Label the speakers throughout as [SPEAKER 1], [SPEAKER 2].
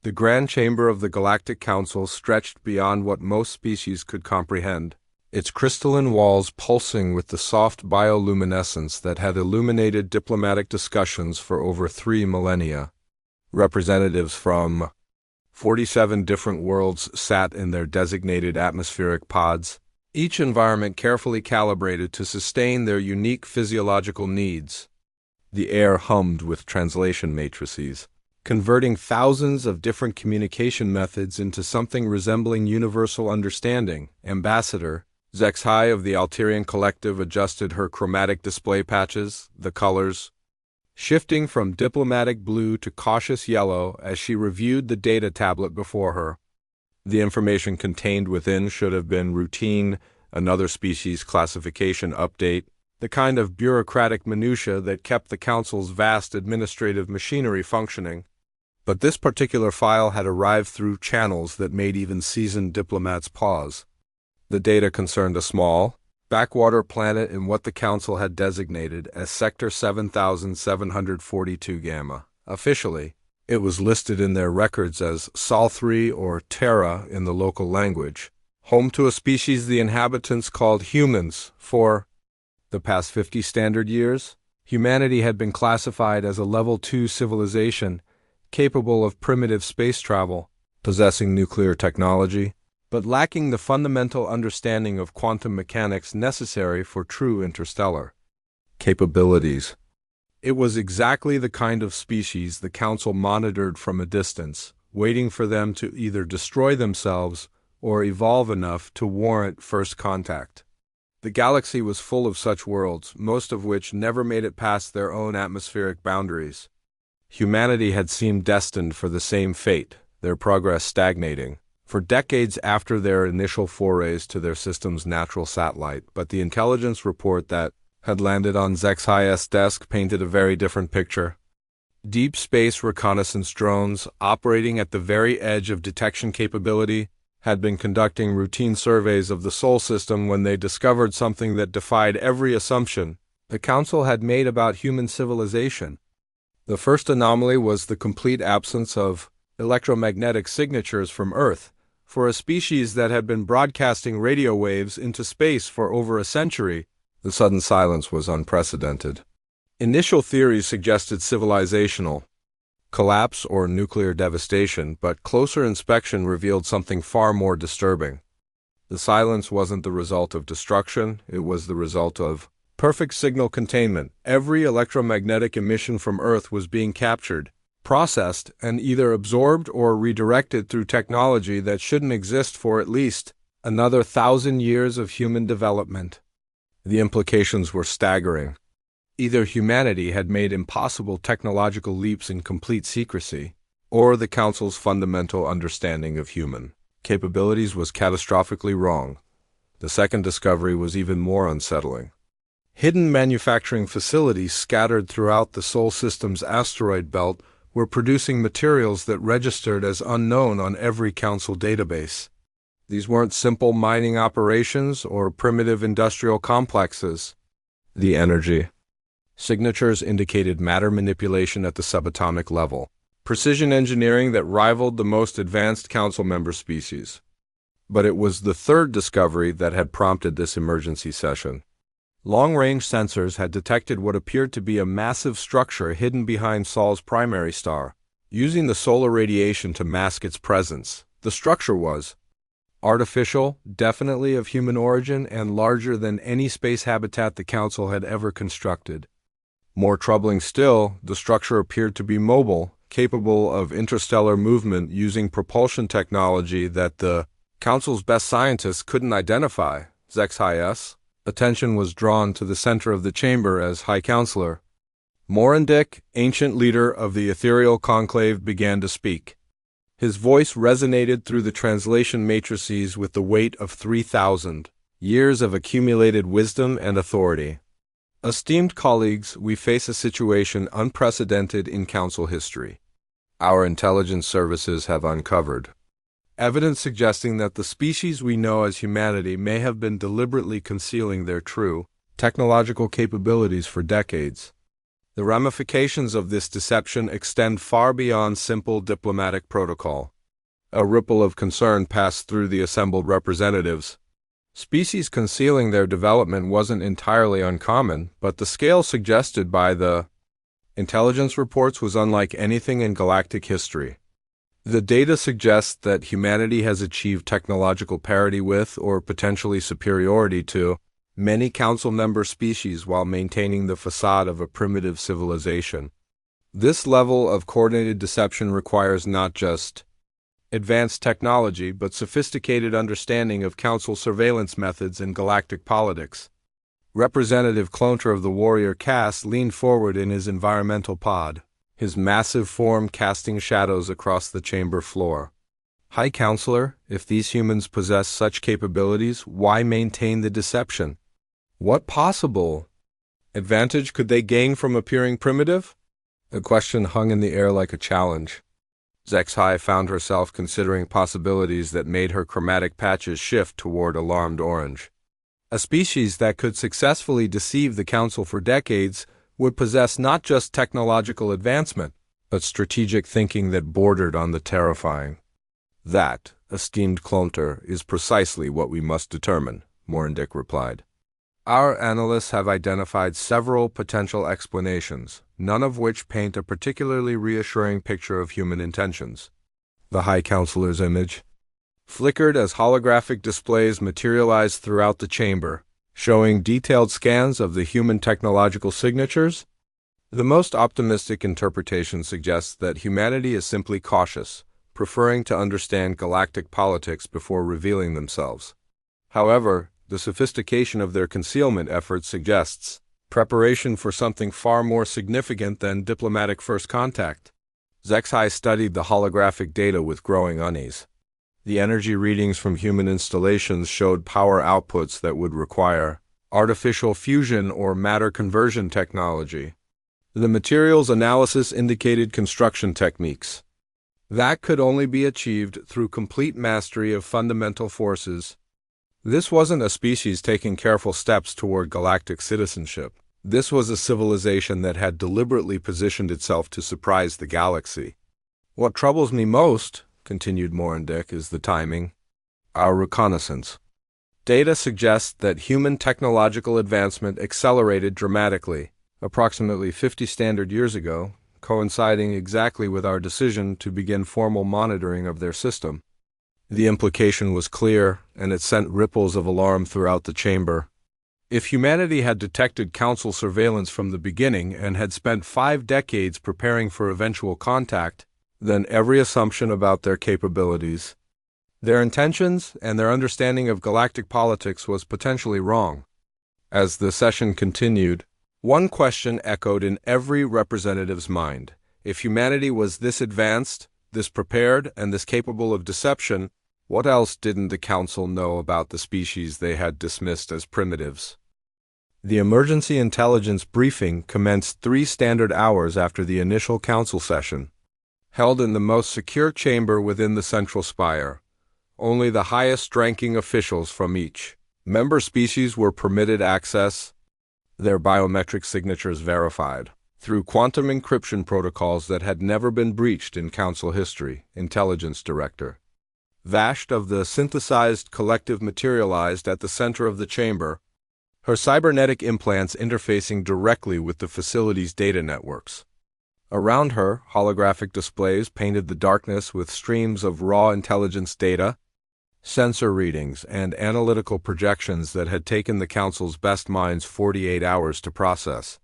[SPEAKER 1] The grand chamber of the Galactic Council stretched beyond what most species could comprehend, its crystalline walls pulsing with the soft bioluminescence that had illuminated diplomatic discussions for over 3 millennia. Representatives from 47 different worlds sat in their designated atmospheric pods, each environment carefully calibrated to sustain their unique physiological needs. The air hummed with translation matrices, converting thousands of different communication methods into something resembling universal understanding. Ambassador Zexhai of the Alterian Collective adjusted her chromatic display patches, the colors shifting from diplomatic blue to cautious yellow as she reviewed the data tablet before her. The information contained within should have been routine, another species classification update, the kind of bureaucratic minutia that kept the Council's vast administrative machinery functioning. But this particular file had arrived through channels that made even seasoned diplomats pause. The data concerned a small, backwater planet in what the Council had designated as Sector 7742 Gamma. Officially, it was listed in their records as Sol 3 or Terra in the local language, home to a species the inhabitants called humans. For the past 50 standard years, humanity had been classified as a Level 2 civilization, capable of primitive space travel, possessing nuclear technology, but lacking the fundamental understanding of quantum mechanics necessary for true interstellar capabilities. It was exactly the kind of species the Council monitored from a distance, waiting for them to either destroy themselves or evolve enough to warrant first contact. The galaxy was full of such worlds, most of which never made it past their own atmospheric boundaries. Humanity had seemed destined for the same fate, their progress stagnating, for decades after their initial forays to their system's natural satellite, but the intelligence report that had landed on Zexhai's desk painted a very different picture. Deep space reconnaissance drones, operating at the very edge of detection capability, had been conducting routine surveys of the Sol system when they discovered something that defied every assumption the Council had made about human civilization. The first anomaly was the complete absence of electromagnetic signatures from Earth, for a species that had been broadcasting radio waves into space for over a century. The sudden silence was unprecedented. Initial theories suggested civilizational collapse or nuclear devastation, but closer inspection revealed something far more disturbing. The silence wasn't the result of destruction, it was the result of perfect signal containment. Every electromagnetic emission from Earth was being captured, processed, and either absorbed or redirected through technology that shouldn't exist for at least another 1,000 years of human development. The implications were staggering. Either humanity had made impossible technological leaps in complete secrecy, or the Council's fundamental understanding of human capabilities was catastrophically wrong. The second discovery was even more unsettling. Hidden manufacturing facilities scattered throughout the Sol system's asteroid belt were producing materials that registered as unknown on every Council database. These weren't simple mining operations or primitive industrial complexes. The energy signatures indicated matter manipulation at the subatomic level, precision engineering that rivaled the most advanced Council member species. But it was the third discovery that had prompted this emergency session. Long-range sensors had detected what appeared to be a massive structure hidden behind Sol's primary star, using the solar radiation to mask its presence. The structure was artificial, definitely of human origin, and larger than any space habitat the Council had ever constructed. More troubling still, the structure appeared to be mobile, capable of interstellar movement using propulsion technology that the Council's best scientists couldn't identify. Zexhai's attention was drawn to the center of the chamber as High Counselor Morendick, ancient leader of the ethereal conclave, began to speak. His voice resonated through the translation matrices with the weight of 3,000 years of accumulated wisdom and authority. Esteemed colleagues, we face a situation unprecedented in Council history. Our intelligence services have uncovered evidence suggesting that the species we know as humanity may have been deliberately concealing their true technological capabilities for decades. The ramifications of this deception extend far beyond simple diplomatic protocol. A ripple of concern passed through the assembled representatives. Species concealing their development wasn't entirely uncommon, but the scale suggested by the intelligence reports was unlike anything in galactic history. The data suggests that humanity has achieved technological parity with, or potentially superiority to, many council member species while maintaining the facade of a primitive civilization. This level of coordinated deception requires not just advanced technology, but sophisticated understanding of council surveillance methods and galactic politics. Representative Clonter of the warrior caste leaned forward in his environmental pod, his massive form casting shadows across the chamber floor. High Counselor, if these humans possess such capabilities, why maintain the deception? What possible advantage could they gain from appearing primitive? The question hung in the air like a challenge. Zexhai found herself considering possibilities that made her chromatic patches shift toward alarmed orange. A species that could successfully deceive the Council for decades would possess not just technological advancement, but strategic thinking that bordered on the terrifying. That, esteemed Clonter, is precisely what we must determine, Morendick replied. Our analysts have identified several potential explanations, none of which paint a particularly reassuring picture of human intentions. The High Counselor's image flickered as holographic displays materialized throughout the chamber, showing detailed scans of the human technological signatures. The most optimistic interpretation suggests that humanity is simply cautious, preferring to understand galactic politics before revealing themselves. However, the sophistication of their concealment efforts suggests preparation for something far more significant than diplomatic first contact. Zexhai studied the holographic data with growing unease. The energy readings from human installations showed power outputs that would require artificial fusion or matter conversion technology. The materials analysis indicated construction techniques that could only be achieved through complete mastery of fundamental forces. This wasn't a species taking careful steps toward galactic citizenship. This was a civilization that had deliberately positioned itself to surprise the galaxy. What troubles me most, continued Morendick, is the timing. Our reconnaissance data suggests that human technological advancement accelerated dramatically, approximately 50 standard years ago, coinciding exactly with our decision to begin formal monitoring of their system. The implication was clear, and it sent ripples of alarm throughout the chamber. If humanity had detected Council surveillance from the beginning and had spent 5 decades preparing for eventual contact, then every assumption about their capabilities, their intentions, and their understanding of galactic politics was potentially wrong. As the session continued, one question echoed in every representative's mind. If humanity was this advanced, this prepared, and this capable of deception, what else didn't the Council know about the species they had dismissed as primitives? The emergency intelligence briefing commenced 3 standard hours after the initial Council session, held in the most secure chamber within the central spire. Only the highest-ranking officials from each member species were permitted access, their biometric signatures verified through quantum encryption protocols that had never been breached in Council history. Intelligence Director Vasht of the synthesized collective materialized at the center of the chamber, her cybernetic implants interfacing directly with the facility's data networks. Around her, holographic displays painted the darkness with streams of raw intelligence data, sensor readings, and analytical projections that had taken the Council's best minds 48 hours to process.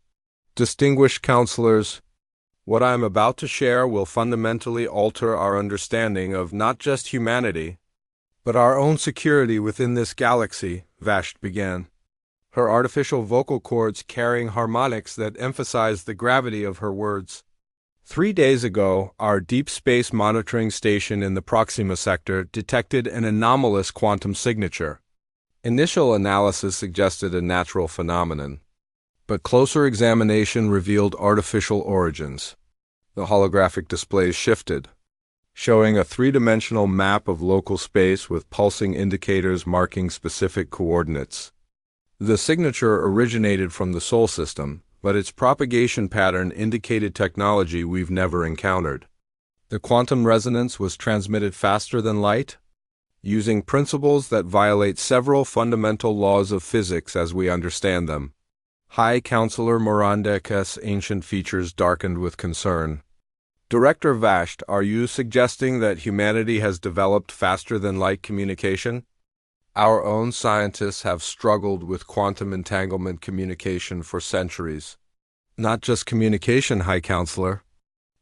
[SPEAKER 1] Distinguished Counselors, what I am about to share will fundamentally alter our understanding of not just humanity, but our own security within this galaxy, Vasht began, her artificial vocal cords carrying harmonics that emphasized the gravity of her words. 3 days ago, our deep space monitoring station in the Proxima sector detected an anomalous quantum signature. Initial analysis suggested a natural phenomenon, but closer examination revealed artificial origins. The holographic displays shifted, showing a 3-dimensional map of local space with pulsing indicators marking specific coordinates. The signature originated from the Sol system, but its propagation pattern indicated technology we've never encountered. The quantum resonance was transmitted faster than light, using principles that violate several fundamental laws of physics as we understand them. High Counselor Morandek's ancient features darkened with concern. Director Vasht, are you suggesting that humanity has developed faster than light communication? Our own scientists have struggled with quantum entanglement communication for centuries. Not just communication, High Counselor.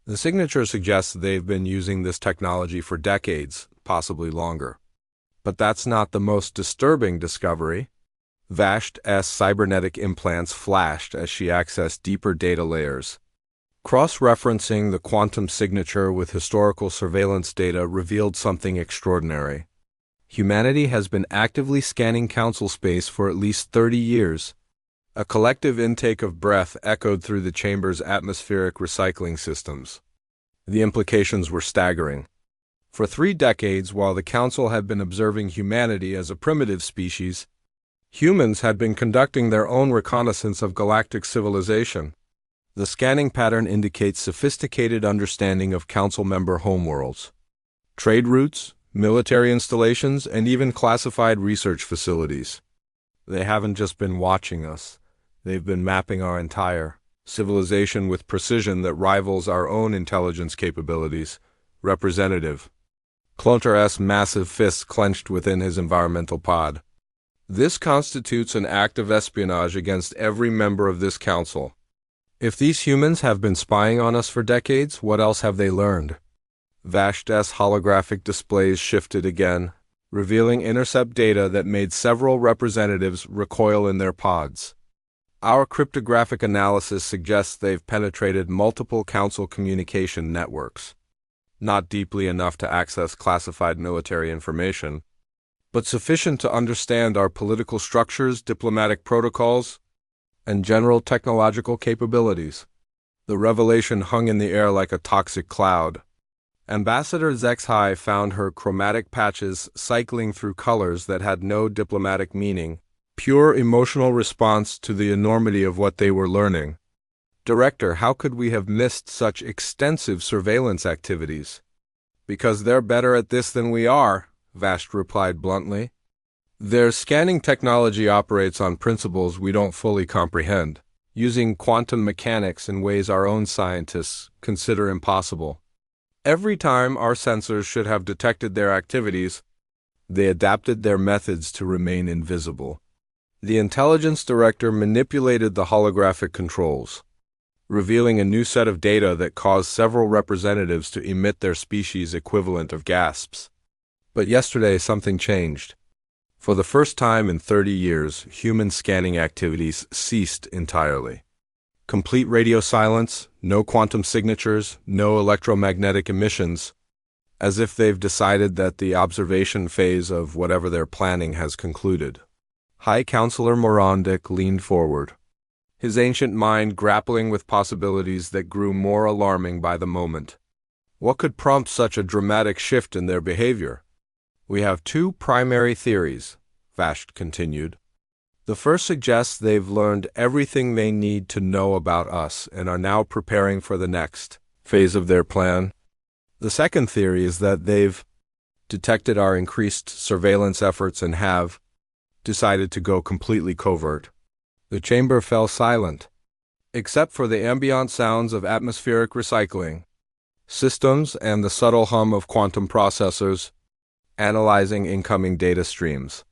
[SPEAKER 1] The signature suggests they've been using this technology for decades, possibly longer. But that's not the most disturbing discovery. Vasht's cybernetic implants flashed as she accessed deeper data layers. Cross-referencing the quantum signature with historical surveillance data revealed something extraordinary. Humanity has been actively scanning council space for at least 30 years. A collective intake of breath echoed through the chamber's atmospheric recycling systems. The implications were staggering. For 3 decades, while the Council had been observing humanity as a primitive species, humans had been conducting their own reconnaissance of galactic civilization. The scanning pattern indicates sophisticated understanding of Council member homeworlds, trade routes, military installations, and even classified research facilities. They haven't just been watching us. They've been mapping our entire civilization with precision that rivals our own intelligence capabilities. Representative. Clontar's massive fists clenched within his environmental pod. This constitutes an act of espionage against every member of this council. If these humans have been spying on us for decades, what else have they learned? Vasht's holographic displays shifted again, revealing intercept data that made several representatives recoil in their pods. Our cryptographic analysis suggests they've penetrated multiple council communication networks. Not deeply enough to access classified military information, but sufficient to understand our political structures, diplomatic protocols, and general technological capabilities. The revelation hung in the air like a toxic cloud. Ambassador Zexhai found her chromatic patches cycling through colors that had no diplomatic meaning, pure emotional response to the enormity of what they were learning. Director, how could we have missed such extensive surveillance activities? Because they're better at this than we are, Vasht replied bluntly. Their scanning technology operates on principles we don't fully comprehend, using quantum mechanics in ways our own scientists consider impossible. Every time our sensors should have detected their activities, they adapted their methods to remain invisible. The intelligence director manipulated the holographic controls, revealing a new set of data that caused several representatives to emit their species equivalent of gasps. But yesterday something changed. For the first time in 30 years, human scanning activities ceased entirely. Complete radio silence, no quantum signatures, no electromagnetic emissions, as if they've decided that the observation phase of whatever they're planning has concluded. High Counselor Morandek leaned forward, his ancient mind grappling with possibilities that grew more alarming by the moment. What could prompt such a dramatic shift in their behavior? We have 2 primary theories, Vasht continued. The first suggests they've learned everything they need to know about us and are now preparing for the next phase of their plan. The second theory is that they've detected our increased surveillance efforts and have decided to go completely covert. The chamber fell silent, except for the ambient sounds of atmospheric recycling systems and the subtle hum of quantum processors analyzing incoming data streams.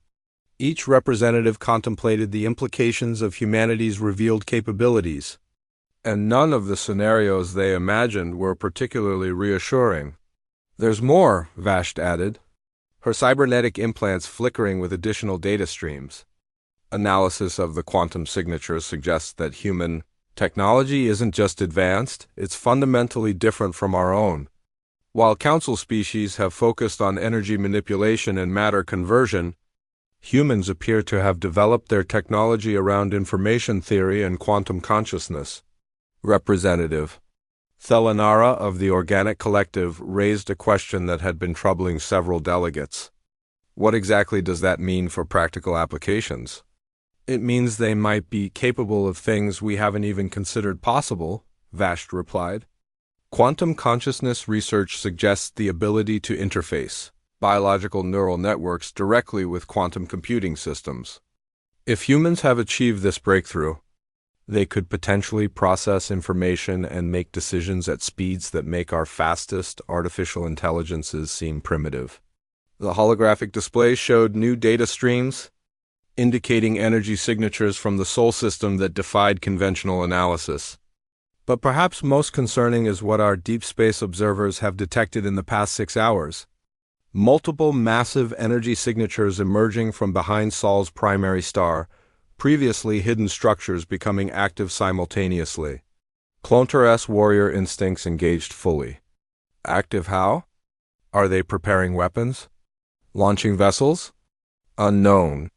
[SPEAKER 1] Each representative contemplated the implications of humanity's revealed capabilities, and none of the scenarios they imagined were particularly reassuring. There's more, Vasht added, her cybernetic implants flickering with additional data streams. Analysis of the quantum signature suggests that human technology isn't just advanced, it's fundamentally different from our own. While council species have focused on energy manipulation and matter conversion, humans appear to have developed their technology around information theory and quantum consciousness. Representative Thelanara of the Organic Collective raised a question that had been troubling several delegates. What exactly does that mean for practical applications? It means they might be capable of things we haven't even considered possible, Vashti replied. Quantum consciousness research suggests the ability to interface biological neural networks directly with quantum computing systems. If humans have achieved this breakthrough, they could potentially process information and make decisions at speeds that make our fastest artificial intelligences seem primitive. The holographic display showed new data streams, indicating energy signatures from the Sol system that defied conventional analysis. But perhaps most concerning is what our deep space observers have detected in the past 6 hours. Multiple massive energy signatures emerging from behind Sol's primary star, previously hidden structures becoming active simultaneously. Clontar's warrior instincts engaged fully. Active how? Are they preparing weapons? Launching vessels? Unknown.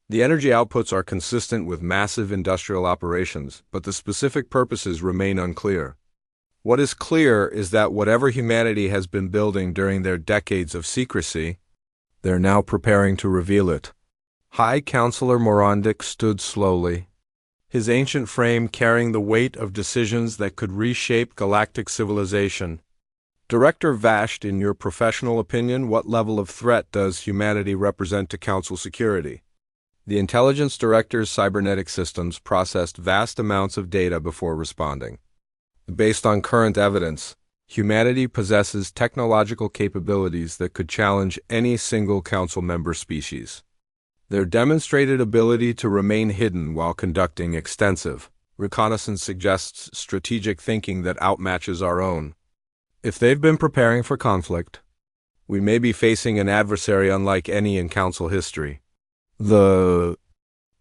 [SPEAKER 1] The energy outputs are consistent with massive industrial operations, but the specific purposes remain unclear. What is clear is that whatever humanity has been building during their decades of secrecy, they're now preparing to reveal it. High Counselor Morondic stood slowly, his ancient frame carrying the weight of decisions that could reshape galactic civilization. Director Vashti, in your professional opinion, what level of threat does humanity represent to Council security? The Intelligence Director's cybernetic systems processed vast amounts of data before responding. Based on current evidence, humanity possesses technological capabilities that could challenge any single Council member species. Their demonstrated ability to remain hidden while conducting extensive reconnaissance suggests strategic thinking that outmatches our own. If they've been preparing for conflict, we may be facing an adversary unlike any in Council history. The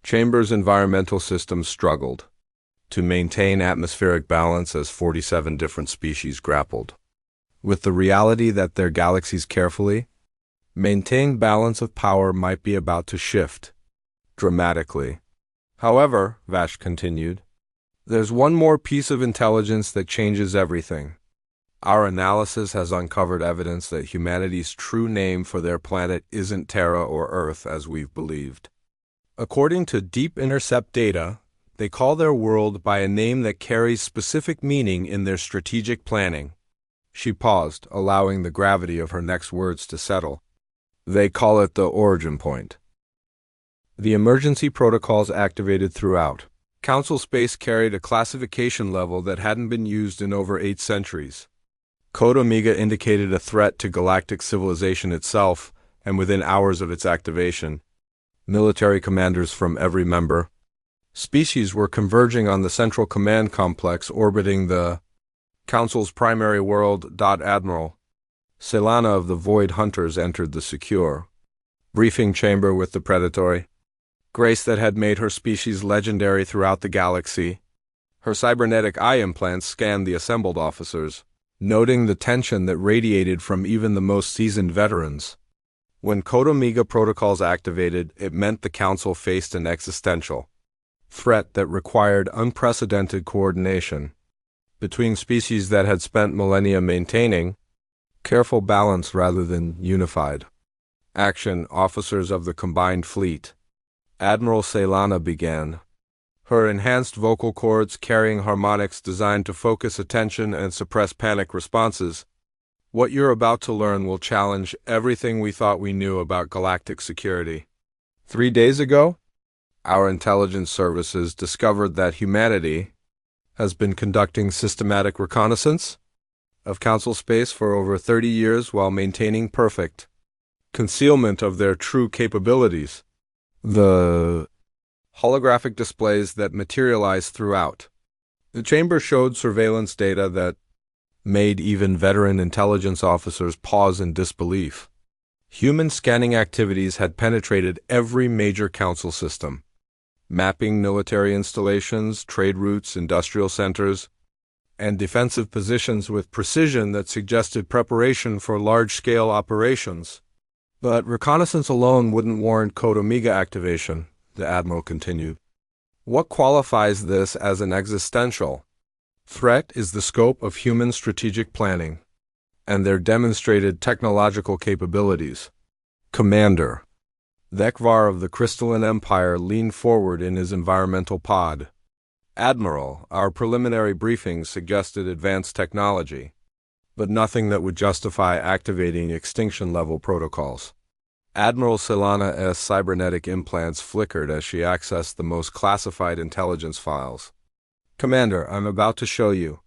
[SPEAKER 1] Chamber's environmental systems struggled to maintain atmospheric balance as 47 different species grappled with the reality that their galaxies carefully maintained balance of power might be about to shift dramatically. However, Vash continued, there's one more piece of intelligence that changes everything. Our analysis has uncovered evidence that humanity's true name for their planet isn't Terra or Earth as we've believed. According to Deep Intercept data, they call their world by a name that carries specific meaning in their strategic planning. She paused, allowing the gravity of her next words to settle. They call it the origin point. The emergency protocols activated throughout. Council space carried a classification level that hadn't been used in over 8 centuries. Code Omega indicated a threat to galactic civilization itself, and within hours of its activation, military commanders from every member species were converging on the central command complex orbiting the Council's primary world. Admiral Selana of the Void Hunters entered the secure briefing chamber with the predatory grace that had made her species legendary throughout the galaxy. Her cybernetic eye implants scanned the assembled officers, noting the tension that radiated from even the most seasoned veterans. When Code Omega protocols activated, it meant the Council faced an existential threat that required unprecedented coordination between species that had spent millennia maintaining careful balance rather than unified action. Officers of the combined fleet. Admiral Selana began, her enhanced vocal cords carrying harmonics designed to focus attention and suppress panic responses. What you're about to learn will challenge everything we thought we knew about galactic security. 3 days ago, our intelligence services discovered that humanity has been conducting systematic reconnaissance of Council space for over 30 years while maintaining perfect concealment of their true capabilities. The holographic displays that materialized throughout the chamber showed surveillance data that made even veteran intelligence officers pause in disbelief. Human scanning activities had penetrated every major Council system, mapping military installations, trade routes, industrial centers, and defensive positions with precision that suggested preparation for large-scale operations. But reconnaissance alone wouldn't warrant Code Omega activation, the Admiral continued. What qualifies this as an existential threat is the scope of human strategic planning and their demonstrated technological capabilities. Commander, The Ekvar of the Crystalline Empire leaned forward in his environmental pod. Admiral, our preliminary briefings suggested advanced technology, but nothing that would justify activating extinction-level protocols. Admiral Silana's cybernetic implants flickered as she accessed the most classified intelligence files. Commander, I'm about to show you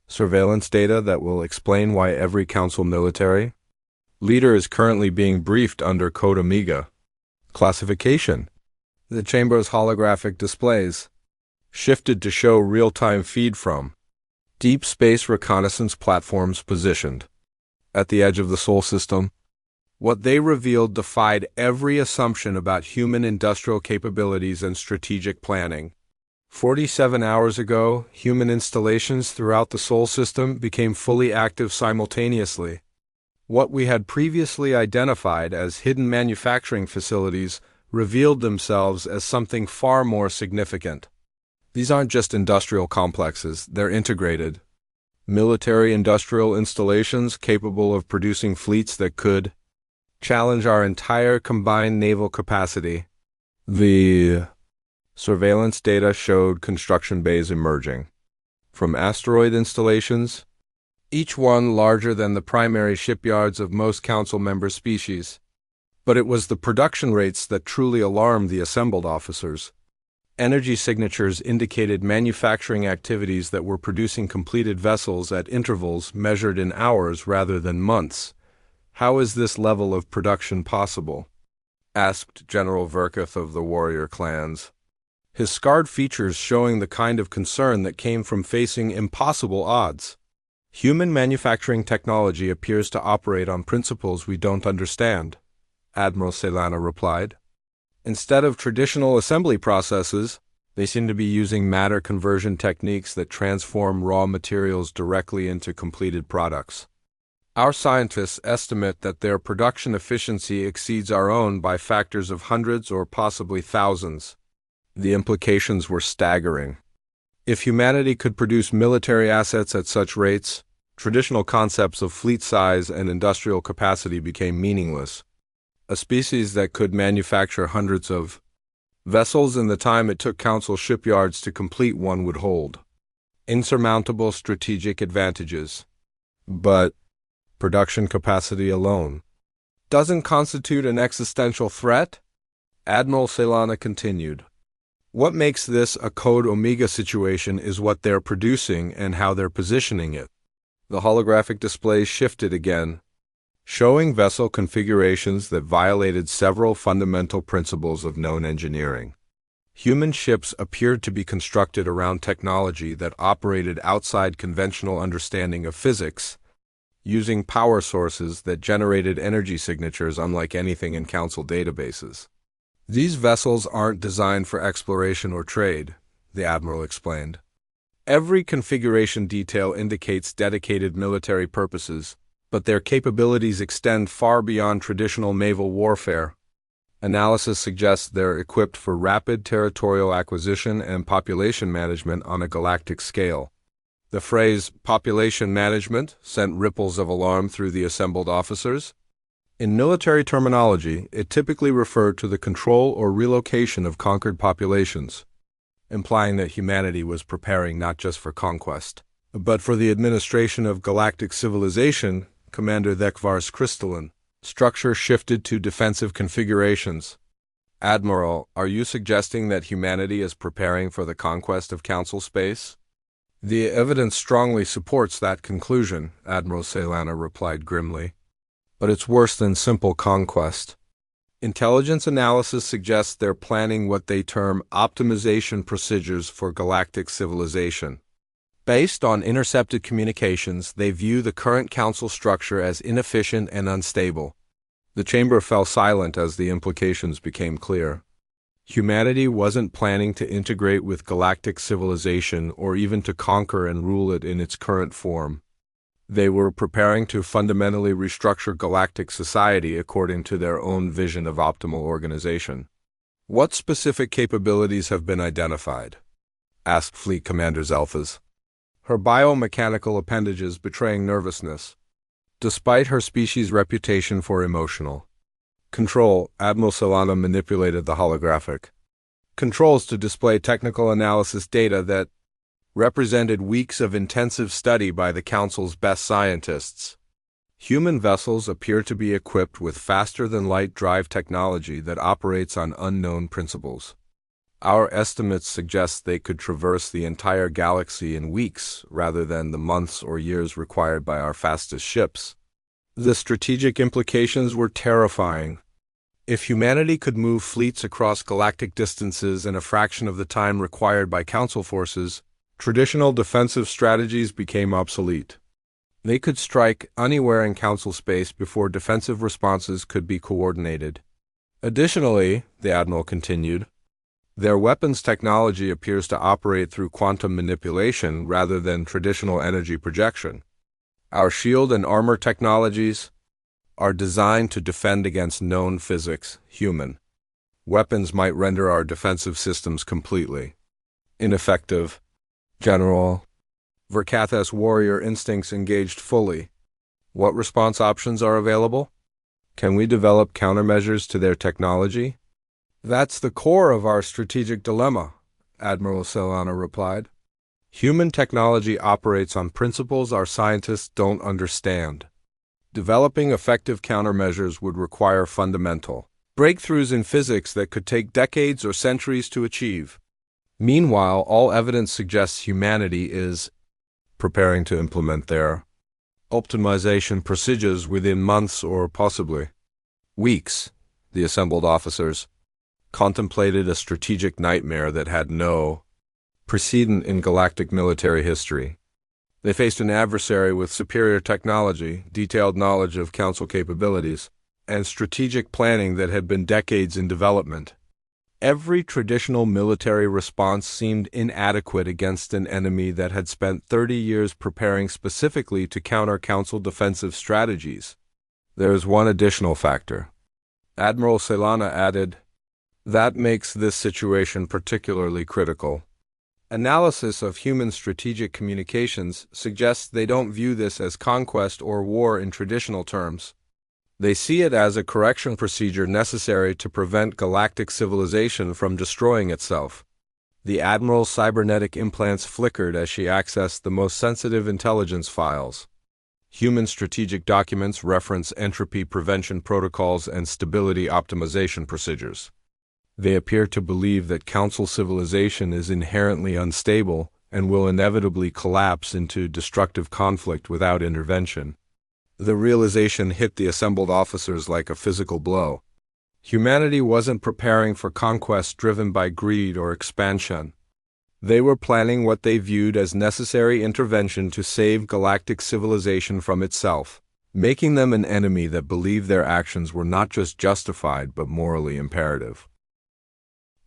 [SPEAKER 1] surveillance data that will explain why every Council military leader is currently being briefed under Code Omega. Classification. The chamber's holographic displays shifted to show real-time feed from deep space reconnaissance platforms positioned at the edge of the Sol system. What they revealed defied every assumption about human industrial capabilities and strategic planning. 47 hours ago, human installations throughout the Sol system became fully active simultaneously. What we had previously identified as hidden manufacturing facilities revealed themselves as something far more significant. These aren't just industrial complexes, they're integrated. Military-industrial installations capable of producing fleets that could challenge our entire combined naval capacity. The surveillance data showed construction bays emerging from asteroid installations, each one larger than the primary shipyards of most Council member species. But it was the production rates that truly alarmed the assembled officers. Energy signatures indicated manufacturing activities that were producing completed vessels at intervals measured in hours rather than months. How is this level of production possible? Asked General Verketh of the warrior clans, his scarred features showing the kind of concern that came from facing impossible odds. Human manufacturing technology appears to operate on principles we don't understand, Admiral Celana replied. Instead of traditional assembly processes, they seem to be using matter conversion techniques that transform raw materials directly into completed products. Our scientists estimate that their production efficiency exceeds our own by factors of hundreds or possibly thousands. The implications were staggering. If humanity could produce military assets at such rates, traditional concepts of fleet size and industrial capacity became meaningless. A species that could manufacture hundreds of vessels in the time it took Council shipyards to complete one would hold insurmountable strategic advantages. But production capacity alone doesn't constitute an existential threat? Admiral Celana continued. What makes this a Code Omega situation is what they're producing and how they're positioning it. The holographic displays shifted again, showing vessel configurations that violated several fundamental principles of known engineering. Human ships appeared to be constructed around technology that operated outside conventional understanding of physics, using power sources that generated energy signatures unlike anything in Council databases. These vessels aren't designed for exploration or trade, the Admiral explained. Every configuration detail indicates dedicated military purposes, but their capabilities extend far beyond traditional naval warfare. Analysis suggests they're equipped for rapid territorial acquisition and population management on a galactic scale. The phrase population management sent ripples of alarm through the assembled officers. In military terminology, it typically referred to the control or relocation of conquered populations, implying that humanity was preparing not just for conquest, but for the administration of galactic civilization. Commander Thekvar's crystalline structure shifted to defensive configurations. Admiral, are you suggesting that humanity is preparing for the conquest of Council space? The evidence strongly supports that conclusion, Admiral Celana replied grimly. But it's worse than simple conquest. Intelligence analysis suggests they're planning what they term optimization procedures for galactic civilization. Based on intercepted communications, they view the current Council structure as inefficient and unstable. The chamber fell silent as the implications became clear. Humanity wasn't planning to integrate with galactic civilization or even to conquer and rule it in its current form. They were preparing to fundamentally restructure galactic society according to their own vision of optimal organization. What specific capabilities have been identified? Asked Fleet Commander Zelphas, her biomechanical appendages betraying nervousness, despite her species' reputation for emotional Control, Admiral Solana manipulated the holographic controls to display technical analysis data that represented weeks of intensive study by the Council's best scientists. Human vessels appear to be equipped with faster-than-light drive technology that operates on unknown principles. Our estimates suggest they could traverse the entire galaxy in weeks rather than the months or years required by our fastest ships. The strategic implications were terrifying. If humanity could move fleets across galactic distances in a fraction of the time required by Council forces, traditional defensive strategies became obsolete. They could strike anywhere in Council space before defensive responses could be coordinated. Additionally, the Admiral continued, their weapons technology appears to operate through quantum manipulation rather than traditional energy projection. Our shield and armor technologies are designed to defend against known physics, human. Weapons might render our defensive systems completely ineffective. General Verkatha's warrior instincts engaged fully. What response options are available? Can we develop countermeasures to their technology? That's the core of our strategic dilemma, Admiral Solana replied. Human technology operates on principles our scientists don't understand. Developing effective countermeasures would require fundamental breakthroughs in physics that could take decades or centuries to achieve. Meanwhile, all evidence suggests humanity is preparing to implement their optimization procedures within months or possibly weeks. The assembled officers contemplated a strategic nightmare that had no precedent in galactic military history. They faced an adversary with superior technology, detailed knowledge of Council capabilities, and strategic planning that had been decades in development. Every traditional military response seemed inadequate against an enemy that had spent 30 years preparing specifically to counter Council defensive strategies. There is one additional factor. Admiral Solana added, that makes this situation particularly critical. Analysis of human strategic communications suggests they don't view this as conquest or war in traditional terms. They see it as a correction procedure necessary to prevent galactic civilization from destroying itself. The Admiral's cybernetic implants flickered as she accessed the most sensitive intelligence files. Human strategic documents reference entropy prevention protocols and stability optimization procedures. They appear to believe that Council civilization is inherently unstable and will inevitably collapse into destructive conflict without intervention. The realization hit the assembled officers like a physical blow. Humanity wasn't preparing for conquest driven by greed or expansion. They were planning what they viewed as necessary intervention to save galactic civilization from itself, making them an enemy that believed their actions were not just justified but morally imperative.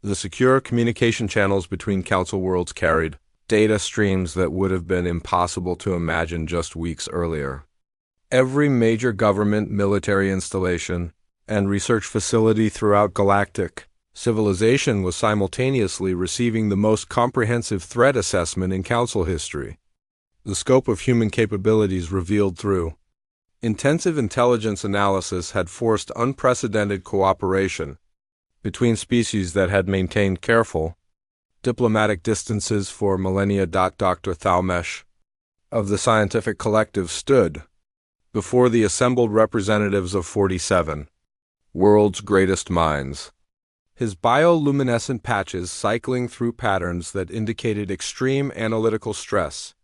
[SPEAKER 1] The secure communication channels between Council worlds carried data streams that would have been impossible to imagine just weeks earlier. Every major government, military installation, and research facility throughout galactic civilization was simultaneously receiving the most comprehensive threat assessment in Council history. The scope of human capabilities revealed through intensive intelligence analysis had forced unprecedented cooperation between species that had maintained careful diplomatic distances for millennia. Dr. Thalmesh of the scientific collective stood before the assembled representatives of 47 world's greatest minds, his bioluminescent patches cycling through patterns that indicated extreme analytical stress.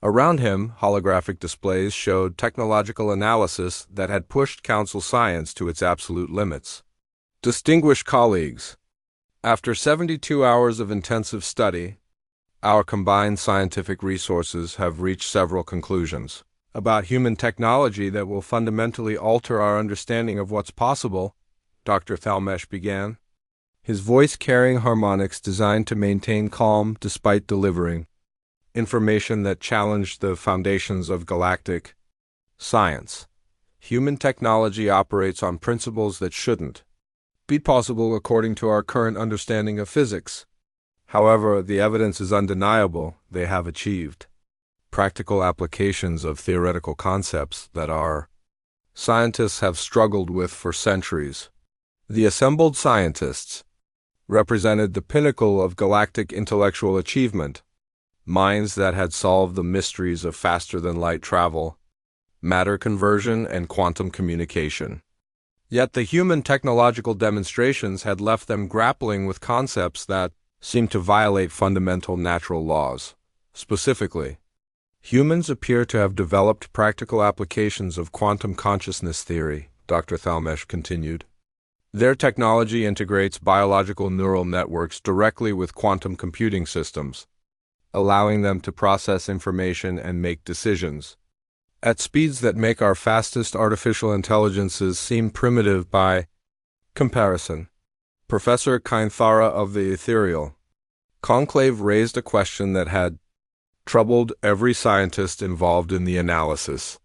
[SPEAKER 1] Around him, holographic displays showed technological analysis that had pushed Council science to its absolute limits. Distinguished colleagues, after 72 hours of intensive study, our combined scientific resources have reached several conclusions about human technology that will fundamentally alter our understanding of what's possible, Dr. Thalmesh began, his voice carrying harmonics designed to maintain calm despite delivering information that challenged the foundations of galactic science. Human technology operates on principles that shouldn't be possible according to our current understanding of physics. However, the evidence is undeniable they have achieved practical applications of theoretical concepts that our scientists have struggled with for centuries. The assembled scientists represented the pinnacle of galactic intellectual achievement, minds that had solved the mysteries of faster-than-light travel, matter conversion, and quantum communication. Yet the human technological demonstrations had left them grappling with concepts that seemed to violate fundamental natural laws. Specifically, humans appear to have developed practical applications of quantum consciousness theory, Dr. Thalmesh continued. Their technology integrates biological neural networks directly with quantum computing systems, allowing them to process information and make decisions at speeds that make our fastest artificial intelligences seem primitive by comparison. Professor Kainthara of the Ethereal Conclave raised a question that had troubled every scientist involved in the analysis.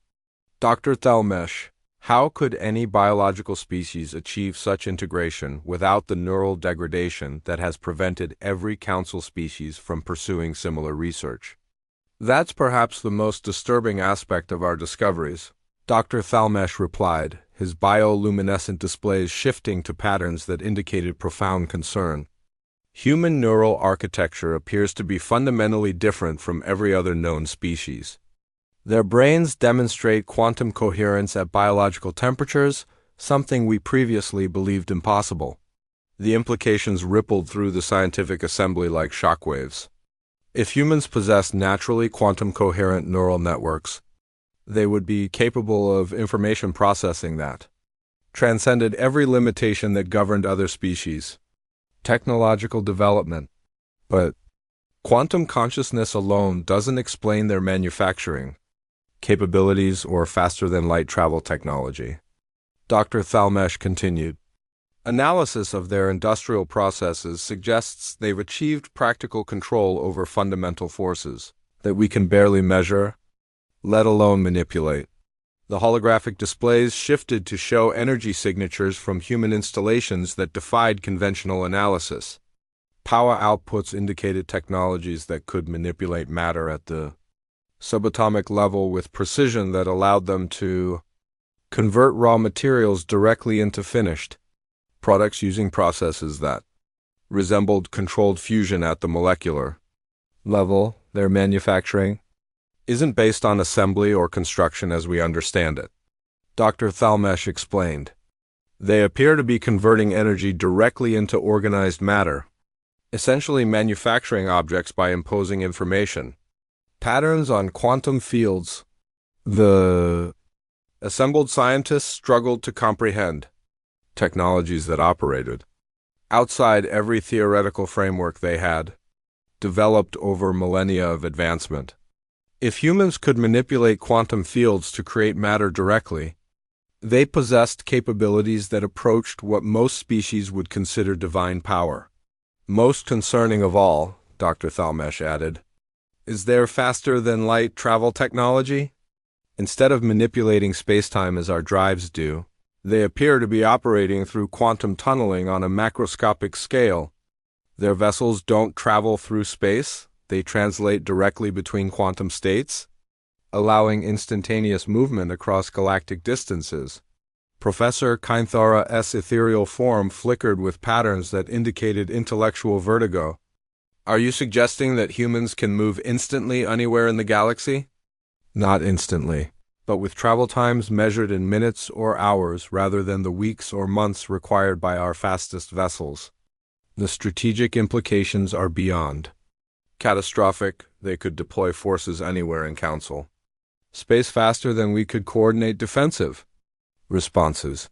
[SPEAKER 1] Dr. Thalmesh, how could any biological species achieve such integration without the neural degradation that has prevented every council species from pursuing similar research? That's perhaps the most disturbing aspect of our discoveries, Dr. Thalmesh replied, his bioluminescent displays shifting to patterns that indicated profound concern. Human neural architecture appears to be fundamentally different from every other known species. Their brains demonstrate quantum coherence at biological temperatures, something we previously believed impossible. The implications rippled through the scientific assembly like shockwaves. If humans possessed naturally quantum coherent neural networks, they would be capable of information processing that transcended every limitation that governed other species. Technological development. But quantum consciousness alone doesn't explain their manufacturing capabilities or faster-than-light travel technology. Dr. Thalmesh continued. Analysis of their industrial processes suggests they've achieved practical control over fundamental forces that we can barely measure, let alone manipulate. The holographic displays shifted to show energy signatures from human installations that defied conventional analysis. Power outputs indicated technologies that could manipulate matter at the subatomic level with precision that allowed them to convert raw materials directly into finished products using processes that resembled controlled fusion at the molecular level. Their manufacturing isn't based on assembly or construction as we understand it, Dr. Thalmesh explained. They appear to be converting energy directly into organized matter, essentially manufacturing objects by imposing information patterns on quantum fields. The assembled scientists struggled to comprehend technologies that operated outside every theoretical framework they had developed over millennia of advancement. If humans could manipulate quantum fields to create matter directly, they possessed capabilities that approached what most species would consider divine power. Most concerning of all, Dr. Thalmesh added, is their faster-than-light travel technology. Instead of manipulating spacetime as our drives do, they appear to be operating through quantum tunneling on a macroscopic scale. Their vessels don't travel through space, they translate directly between quantum states, allowing instantaneous movement across galactic distances. Professor Kainthara's ethereal form flickered with patterns that indicated intellectual vertigo. Are you suggesting that humans can move instantly anywhere in the galaxy? Not instantly, but with travel times measured in minutes or hours rather than the weeks or months required by our fastest vessels. The strategic implications are beyond catastrophic. They could deploy forces anywhere in Council space faster than we could coordinate defensive responses.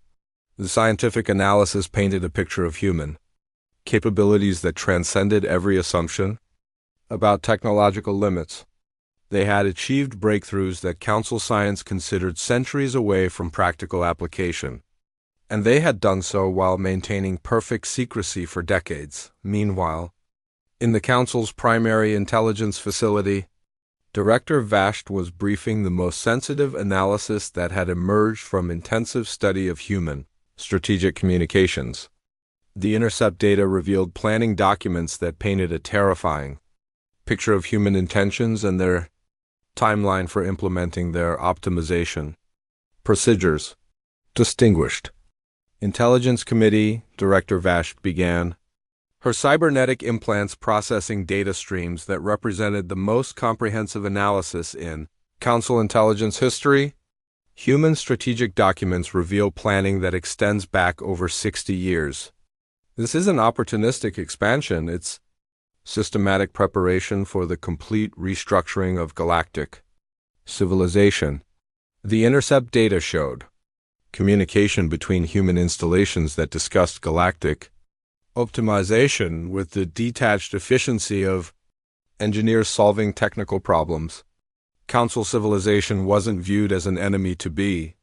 [SPEAKER 1] The scientific analysis painted a picture of human capabilities that transcended every assumption about technological limits. They had achieved breakthroughs that Council science considered centuries away from practical application, and they had done so while maintaining perfect secrecy for decades. Meanwhile, in the Council's primary intelligence facility, Director Vasht was briefing the most sensitive analysis that had emerged from intensive study of human strategic communications. The intercept data revealed planning documents that painted a terrifying picture of human intentions and their timeline for implementing their optimization procedures. Distinguished Intelligence Committee, Director Vashti began. Her cybernetic implants processing data streams that represented the most comprehensive analysis in Council intelligence history. Human strategic documents reveal planning that extends back over 60 years. This isn't opportunistic expansion, it's systematic preparation for the complete restructuring of galactic civilization. The intercept data showed communication between human installations that discussed galactic optimization with the detached efficiency of engineers solving technical problems. Council civilization wasn't viewed as an enemy to be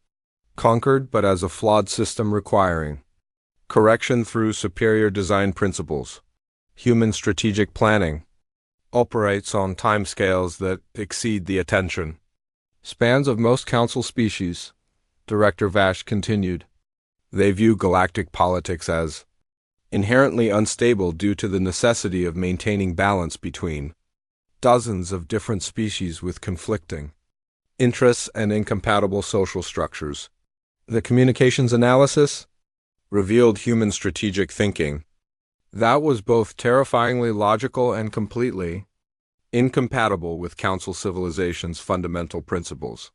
[SPEAKER 1] conquered, but as a flawed system requiring correction through superior design principles. Human strategic planning operates on timescales that exceed the attention spans of most Council species. Director Vash continued. They view galactic politics as inherently unstable due to the necessity of maintaining balance between dozens of different species with conflicting interests and incompatible social structures. The communications analysis revealed human strategic thinking that was both terrifyingly logical and completely incompatible with Council civilization's fundamental principles.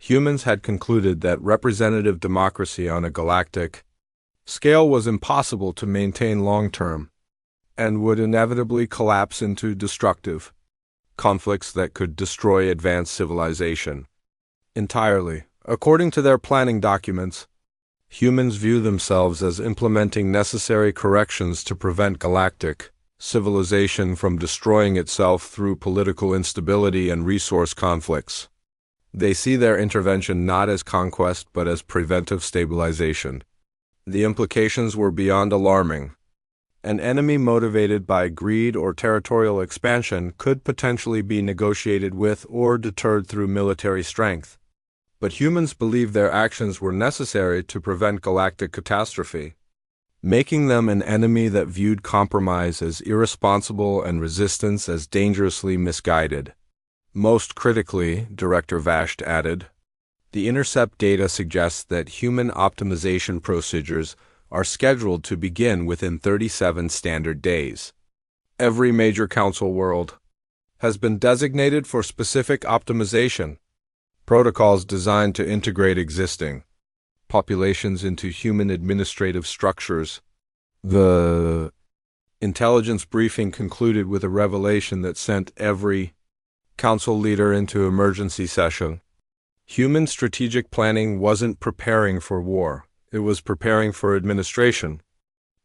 [SPEAKER 1] Humans had concluded that representative democracy on a galactic scale was impossible to maintain long-term and would inevitably collapse into destructive conflicts that could destroy advanced civilization entirely. According to their planning documents, humans view themselves as implementing necessary corrections to prevent galactic civilization from destroying itself through political instability and resource conflicts. They see their intervention not as conquest but as preventive stabilization. The implications were beyond alarming. An enemy motivated by greed or territorial expansion could potentially be negotiated with or deterred through military strength. But humans believed their actions were necessary to prevent galactic catastrophe, making them an enemy that viewed compromise as irresponsible and resistance as dangerously misguided. Most critically, Director Vashti added, the intercept data suggests that human optimization procedures are scheduled to begin within 37 standard days. Every major Council world has been designated for specific optimization protocols designed to integrate existing populations into human administrative structures. The intelligence briefing concluded with a revelation that sent every Council leader into emergency session. Human strategic planning wasn't preparing for war, it was preparing for administration.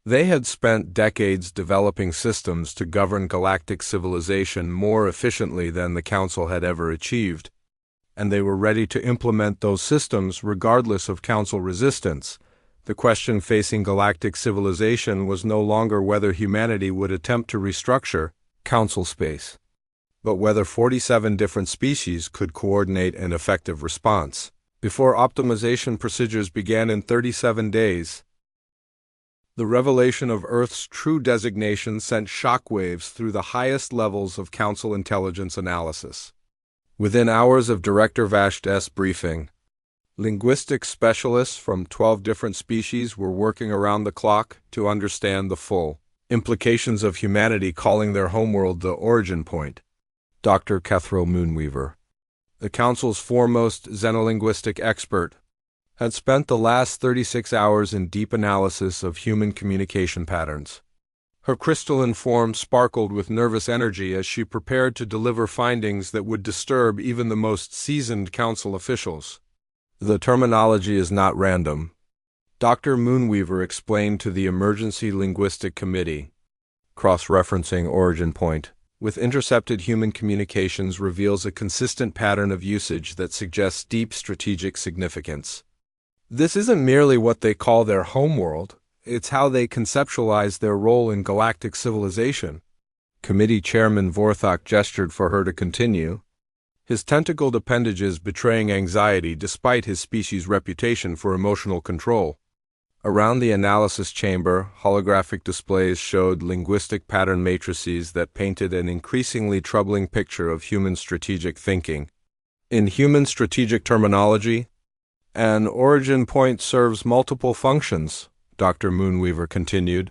[SPEAKER 1] They had spent decades developing systems to govern galactic civilization more efficiently than the Council had ever achieved, and they were ready to implement those systems regardless of Council resistance. The question facing galactic civilization was no longer whether humanity would attempt to restructure Council space, but whether 47 different species could coordinate an effective response. Before optimization procedures began in 37 days, the revelation of Earth's true designation sent shockwaves through the highest levels of Council intelligence analysis. Within hours of Director Vashti's briefing, linguistics specialists from 12 different species were working around the clock to understand the full implications of humanity calling their homeworld the origin point. Dr. Kethro Moonweaver, the Council's foremost xenolinguistic expert, had spent the last 36 hours in deep analysis of human communication patterns. Her crystalline form sparkled with nervous energy as she prepared to deliver findings that would disturb even the most seasoned Council officials. The terminology is not random, Dr. Moonweaver explained to the Emergency Linguistic Committee. Cross-referencing origin point with intercepted human communications reveals a consistent pattern of usage that suggests deep strategic significance. This isn't merely what they call their homeworld, it's how they conceptualize their role in galactic civilization. Committee Chairman Vorthok gestured for her to continue, his tentacled appendages betraying anxiety despite his species' reputation for emotional control. Around the analysis chamber, holographic displays showed linguistic pattern matrices that painted an increasingly troubling picture of human strategic thinking. In human strategic terminology, An origin point serves multiple functions, Dr. Moonweaver continued.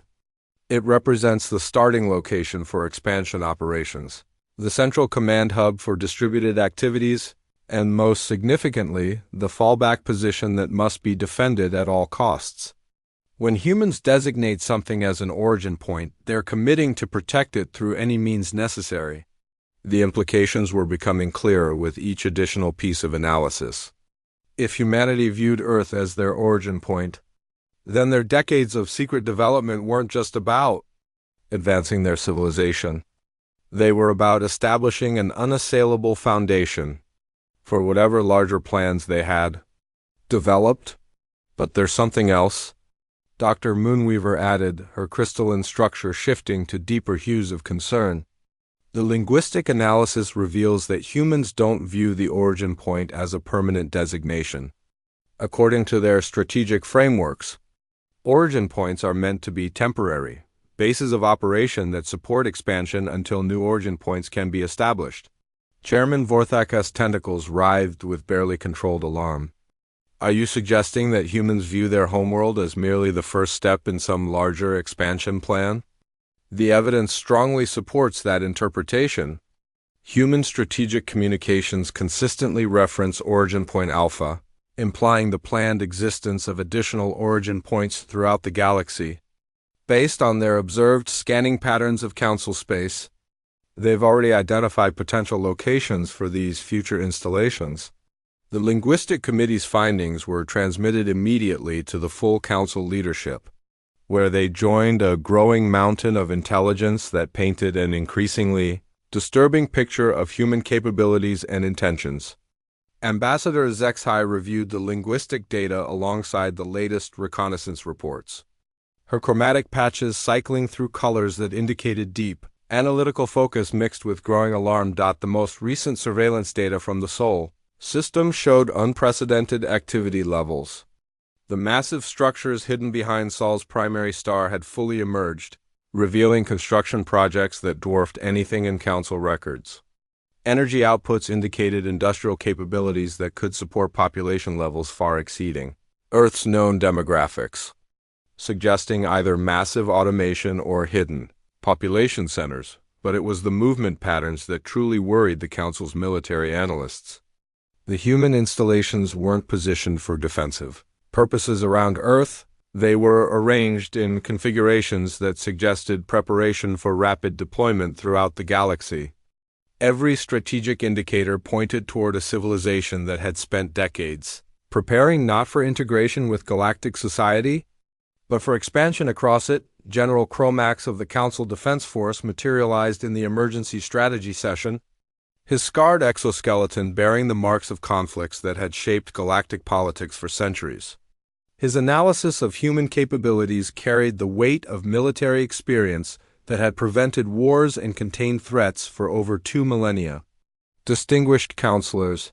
[SPEAKER 1] It represents the starting location for expansion operations, the central command hub for distributed activities, and most significantly, the fallback position that must be defended at all costs. When humans designate something as an origin point, they're committing to protect it through any means necessary. The implications were becoming clearer with each additional piece of analysis. If humanity viewed Earth as their origin point, then their decades of secret development weren't just about advancing their civilization. They were about establishing an unassailable foundation for whatever larger plans they had developed. But there's something else, Dr. Moonweaver added, her crystalline structure shifting to deeper hues of concern. The linguistic analysis reveals that humans don't view the origin point as a permanent designation. According to their strategic frameworks, origin points are meant to be temporary, bases of operation that support expansion until new origin points can be established. Chairman Vorthak's tentacles writhed with barely controlled alarm. Are you suggesting that humans view their homeworld as merely the first step in some larger expansion plan? The evidence strongly supports that interpretation. Human strategic communications consistently reference origin point alpha, implying the planned existence of additional origin points throughout the galaxy. Based on their observed scanning patterns of council space, they've already identified potential locations for these future installations. The Linguistic Committee's findings were transmitted immediately to the full council leadership, where they joined a growing mountain of intelligence that painted an increasingly disturbing picture of human capabilities and intentions. Ambassador Zexhai reviewed the linguistic data alongside the latest reconnaissance reports, her chromatic patches cycling through colors that indicated deep, analytical focus mixed with growing alarm. The most recent surveillance data from the Sol system showed unprecedented activity levels. The massive structures hidden behind Sol's primary star had fully emerged, revealing construction projects that dwarfed anything in council records. Energy outputs indicated industrial capabilities that could support population levels far exceeding Earth's known demographics, suggesting either massive automation or hidden population centers. But it was the movement patterns that truly worried the council's military analysts. The human installations weren't positioned for defensive purposes around Earth. They were arranged in configurations that suggested preparation for rapid deployment throughout the galaxy. Every strategic indicator pointed toward a civilization that had spent decades preparing not for integration with galactic society, but for expansion across it. General Cromax of the Council Defense Force materialized in the emergency strategy session, his scarred exoskeleton bearing the marks of conflicts that had shaped galactic politics for centuries. His analysis of human capabilities carried the weight of military experience that had prevented wars and contained threats for over 2 millennia. Distinguished counselors,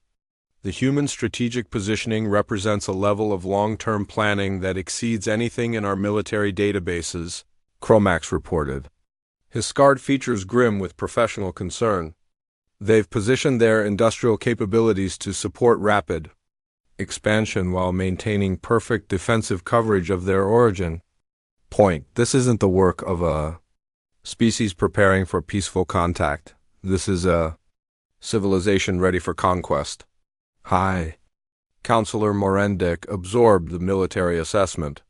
[SPEAKER 1] the human strategic positioning represents a level of long-term planning that exceeds anything in our military databases, Cromax reported, his scarred features grim with professional concern. They've positioned their industrial capabilities to support rapid expansion while maintaining perfect defensive coverage of their origin point. This isn't the work of a species preparing for peaceful contact. This is a civilization ready for conquest. Hi. Counselor Morendick absorbed the military assessment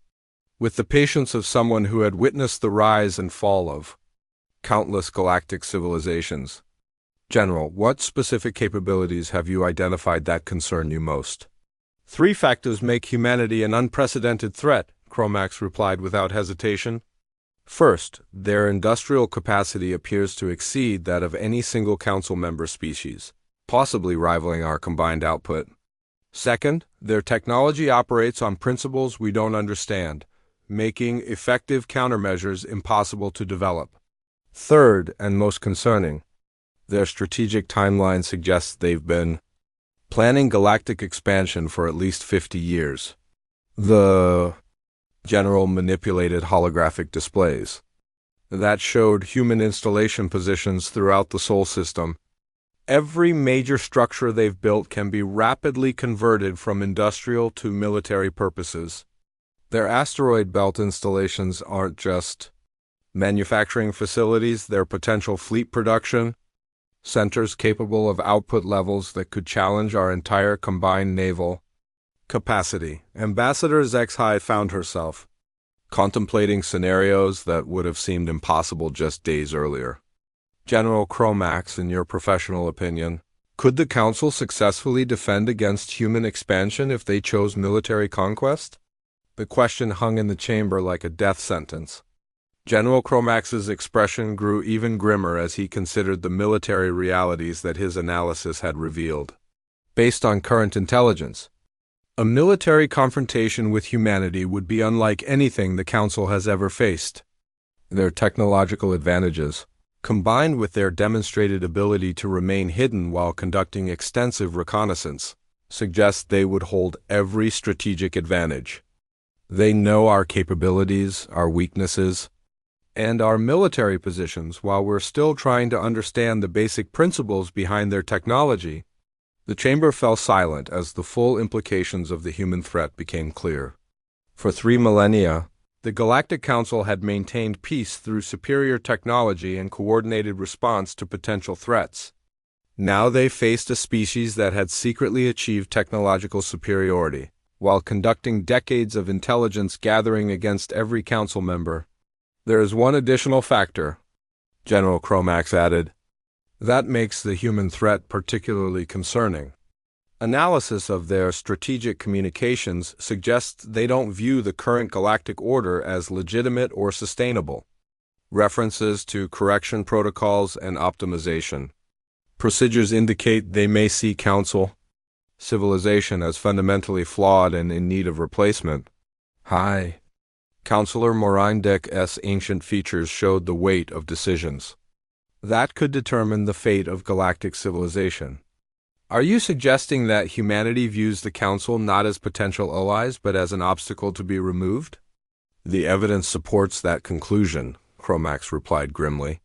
[SPEAKER 1] with the patience of someone who had witnessed the rise and fall of countless galactic civilizations. General, what specific capabilities have you identified that concern you most? 3 factors make humanity an unprecedented threat, Cromax replied without hesitation. First, their industrial capacity appears to exceed that of any single council member species, possibly rivaling our combined output. Second, their technology operates on principles we don't understand, making effective countermeasures impossible to develop. Third, and most concerning, their strategic timeline suggests they've been planning galactic expansion for at least 50 years. The general manipulated holographic displays that showed human installation positions throughout the Sol system, Every major structure they've built can be rapidly converted from industrial to military purposes. Their asteroid belt installations aren't just manufacturing facilities, they're potential fleet production centers capable of output levels that could challenge our entire combined naval capacity. Ambassador Zexhai found herself contemplating scenarios that would have seemed impossible just days earlier. General Chromax, in your professional opinion, could the Council successfully defend against human expansion if they chose military conquest? The question hung in the chamber like a death sentence. General Chromax's expression grew even grimmer as he considered the military realities that his analysis had revealed. Based on current intelligence, a military confrontation with humanity would be unlike anything the Council has ever faced. Their technological advantages, combined with their demonstrated ability to remain hidden while conducting extensive reconnaissance, suggest they would hold every strategic advantage. They know our capabilities, our weaknesses, and our military positions while we're still trying to understand the basic principles behind their technology. The chamber fell silent as the full implications of the human threat became clear. For 3 millennia, the Galactic Council had maintained peace through superior technology and coordinated response to potential threats. Now they faced a species that had secretly achieved technological superiority, while conducting decades of intelligence gathering against every council member. There is one additional factor, General Chromax added, that makes the human threat particularly concerning. Analysis of their strategic communications suggests they don't view the current galactic order as legitimate or sustainable. References to correction protocols and optimization procedures indicate they may see Council civilization as fundamentally flawed and in need of replacement. Hi. Counselor Morindek's ancient features showed the weight of decisions that could determine the fate of galactic civilization. Are you suggesting that humanity views the Council not as potential allies but as an obstacle to be removed? The evidence supports that conclusion, Chromax replied grimly.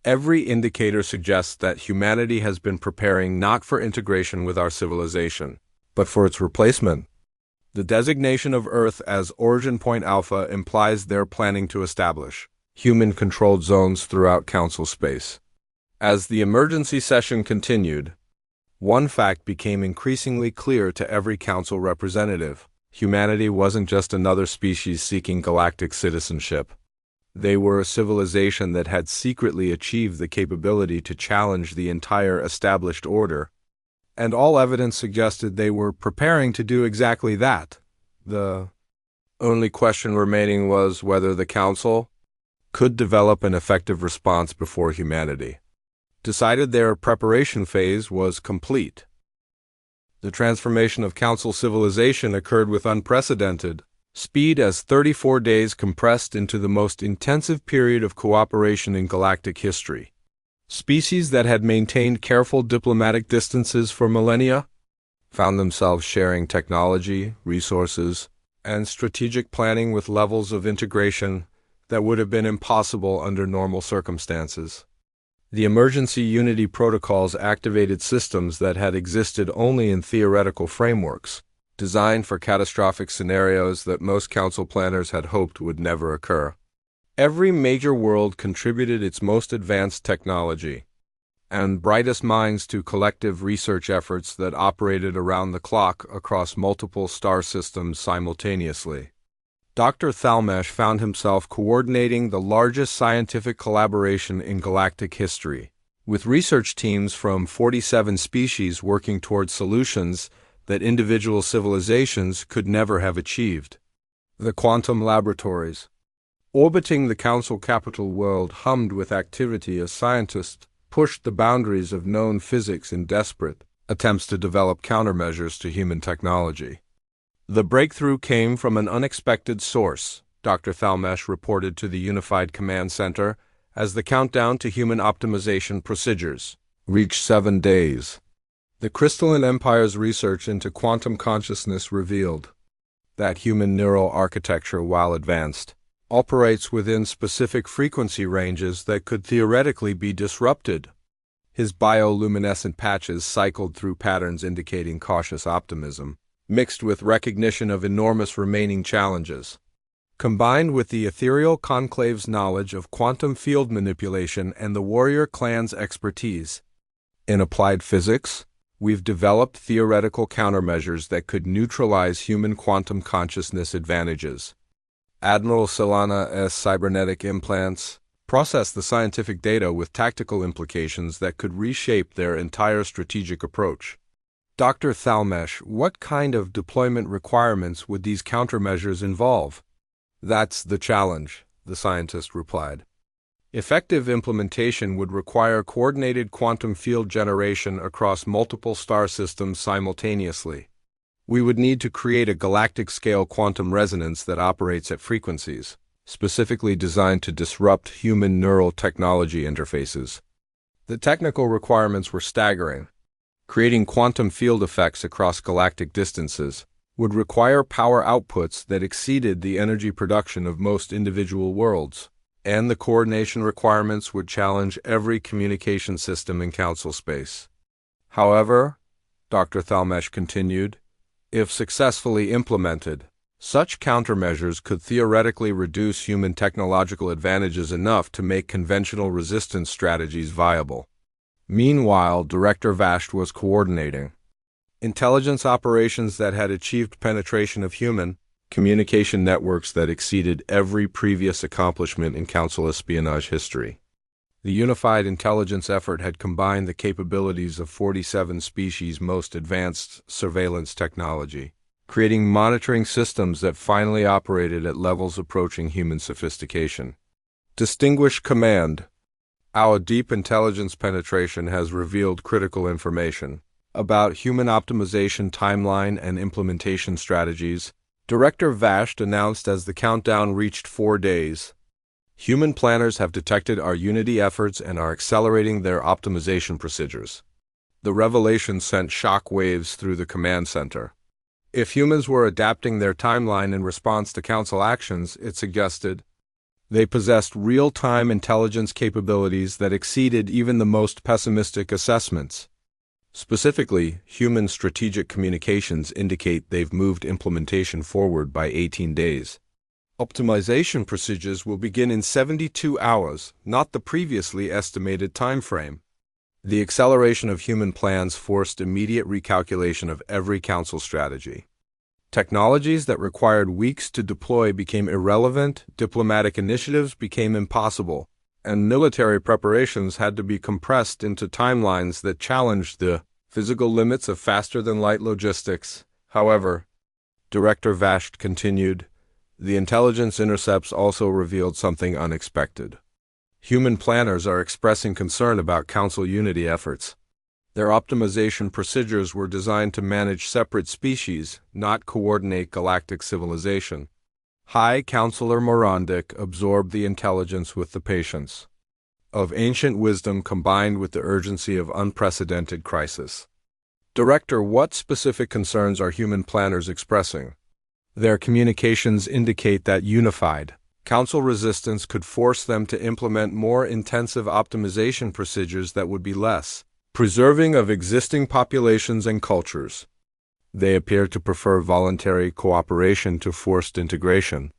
[SPEAKER 1] Every indicator suggests that humanity has been preparing not for integration with our civilization, but for its replacement. The designation of Earth as Origin Point Alpha implies they're planning to establish human-controlled zones throughout Council space. As the emergency session continued, one fact became increasingly clear to every Council representative. Humanity wasn't just another species seeking galactic citizenship. They were a civilization that had secretly achieved the capability to challenge the entire established order, and all evidence suggested they were preparing to do exactly that. The only question remaining was whether the Council could develop an effective response before humanity decided their preparation phase was complete. The transformation of Council civilization occurred with unprecedented speed as 34 days compressed into the most intensive period of cooperation in galactic history. Species that had maintained careful diplomatic distances for millennia found themselves sharing technology, resources, and strategic planning with levels of integration that would have been impossible under normal circumstances. The emergency unity protocols activated systems that had existed only in theoretical frameworks, designed for catastrophic scenarios that most Council planners had hoped would never occur. Every major world contributed its most advanced technology and brightest minds to collective research efforts that operated around the clock across multiple star systems simultaneously. Dr. Thalmesh found himself coordinating the largest scientific collaboration in galactic history, with research teams from 47 species working toward solutions that individual civilizations could never have achieved. The quantum laboratories orbiting the Council capital world hummed with activity as scientists pushed the boundaries of known physics in desperate attempts to develop countermeasures to human technology. The breakthrough came from an unexpected source, Dr. Thalmesh reported to the Unified Command Center as the countdown to human optimization procedures reached 7 days. The Crystalline Empire's research into quantum consciousness revealed that human neural architecture, while advanced, operates within specific frequency ranges that could theoretically be disrupted. His bioluminescent patches cycled through patterns indicating cautious optimism, mixed with recognition of enormous remaining challenges. Combined with the ethereal conclave's knowledge of quantum field manipulation and the warrior clan's expertise in applied physics, we've developed theoretical countermeasures that could neutralize human quantum consciousness advantages. Admiral Solana's cybernetic implants process the scientific data with tactical implications that could reshape their entire strategic approach. Dr. Thalmesh, what kind of deployment requirements would these countermeasures involve? That's the challenge, the scientist replied. Effective implementation would require coordinated quantum field generation across multiple star systems simultaneously. We would need to create a galactic-scale quantum resonance that operates at frequencies specifically designed to disrupt human neural technology interfaces. The technical requirements were staggering. Creating quantum field effects across galactic distances would require power outputs that exceeded the energy production of most individual worlds, and the coordination requirements would challenge every communication system in Council space. However, Dr. Thalmesh continued, if successfully implemented, such countermeasures could theoretically reduce human technological advantages enough to make conventional resistance strategies viable. Meanwhile, Director Vashт was coordinating intelligence operations that had achieved penetration of human communication networks that exceeded every previous accomplishment in Council espionage history. The unified intelligence effort had combined the capabilities of 47 species' most advanced surveillance technology, creating monitoring systems that finally operated at levels approaching human sophistication. Distinguished Command, our deep intelligence penetration has revealed critical information about human optimization timeline and implementation strategies, Director Vashт announced as the countdown reached 4 days. Human planners have detected our Unity efforts and are accelerating their optimization procedures. The revelation sent shock waves through the command center. If humans were adapting their timeline in response to Council actions, it suggested, they possessed real-time intelligence capabilities that exceeded even the most pessimistic assessments. Specifically, human strategic communications indicate they've moved implementation forward by 18 days. Optimization procedures will begin in 72 hours, not the previously estimated time frame. The acceleration of human plans forced immediate recalculation of every Council strategy. Technologies that required weeks to deploy became irrelevant, diplomatic initiatives became impossible, and military preparations had to be compressed into timelines that challenged the physical limits of faster-than-light logistics. However, Director Vashт continued, the intelligence intercepts also revealed something unexpected. Human planners are expressing concern about Council Unity efforts. Their optimization procedures were designed to manage separate species, not coordinate galactic civilization. High Counselor Morandic absorbed the intelligence with the patience of ancient wisdom combined with the urgency of unprecedented crisis. Director, what specific concerns are human planners expressing? Their communications indicate that unified Council resistance could force them to implement more intensive optimization procedures that would be less preserving of existing populations and cultures. They appear to prefer voluntary cooperation to forced integration.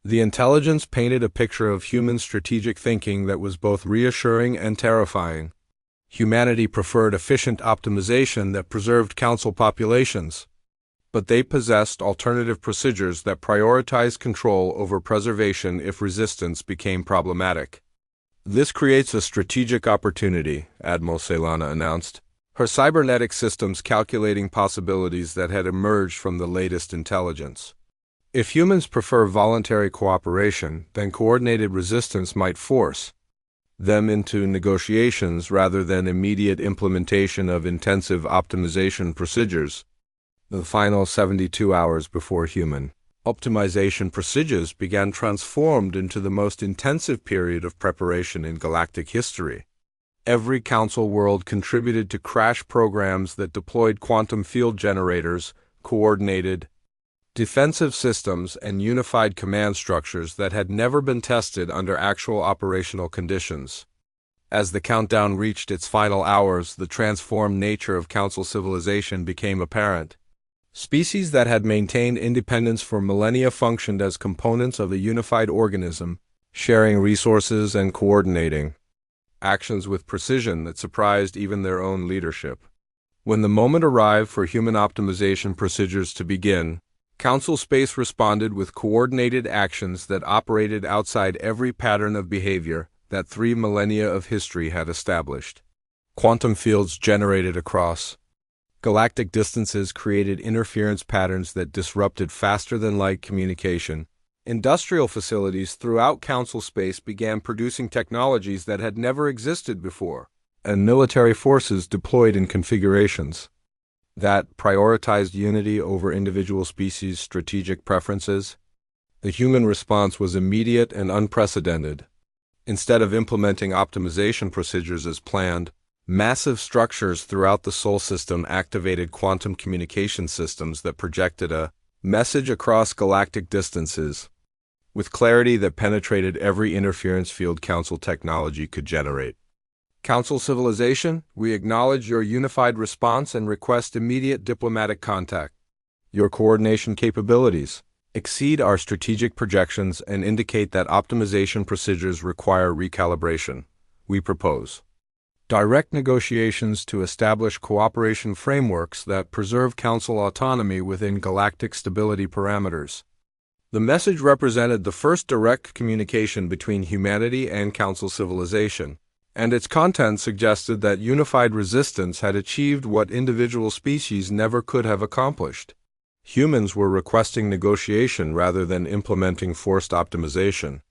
[SPEAKER 1] The intelligence painted a picture of human strategic thinking that was both reassuring and terrifying. Humanity preferred efficient optimization that preserved Council populations, but they possessed alternative procedures that prioritized control over preservation if resistance became problematic. This creates a strategic opportunity, Admiral Solana announced, her cybernetic systems calculating possibilities that had emerged from the latest intelligence. If humans prefer voluntary cooperation, then coordinated resistance might force them into negotiations rather than immediate implementation of intensive optimization procedures. The final 72 hours before human optimization procedures began transformed into the most intensive period of preparation in galactic history. Every Council world contributed to crash programs that deployed quantum field generators, coordinated defensive systems, and unified command structures that had never been tested under actual operational conditions. As the countdown reached its final hours, the transformed nature of Council civilization became apparent. Species that had maintained independence for millennia functioned as components of a unified organism, sharing resources and coordinating actions with precision that surprised even their own leadership. When the moment arrived for human optimization procedures to begin, Council Space responded with coordinated actions that operated outside every pattern of behavior that 3 millennia of history had established. Quantum fields generated across galactic distances created interference patterns that disrupted faster-than-light communication. Industrial facilities throughout Council space began producing technologies that had never existed before, and military forces deployed in configurations that prioritized unity over individual species' strategic preferences. The human response was immediate and unprecedented. Instead of implementing optimization procedures as planned, massive structures throughout the Sol system activated quantum communication systems that projected a message across galactic distances with clarity that penetrated every interference field Council technology could generate. Council civilization, we acknowledge your unified response and request immediate diplomatic contact. Your coordination capabilities exceed our strategic projections and indicate that optimization procedures require recalibration. We propose direct negotiations to establish cooperation frameworks that preserve Council autonomy within galactic stability parameters. The message represented the first direct communication between humanity and Council civilization, and its content suggested that unified resistance had achieved what individual species never could have accomplished. Humans were requesting negotiation rather than implementing forced optimization.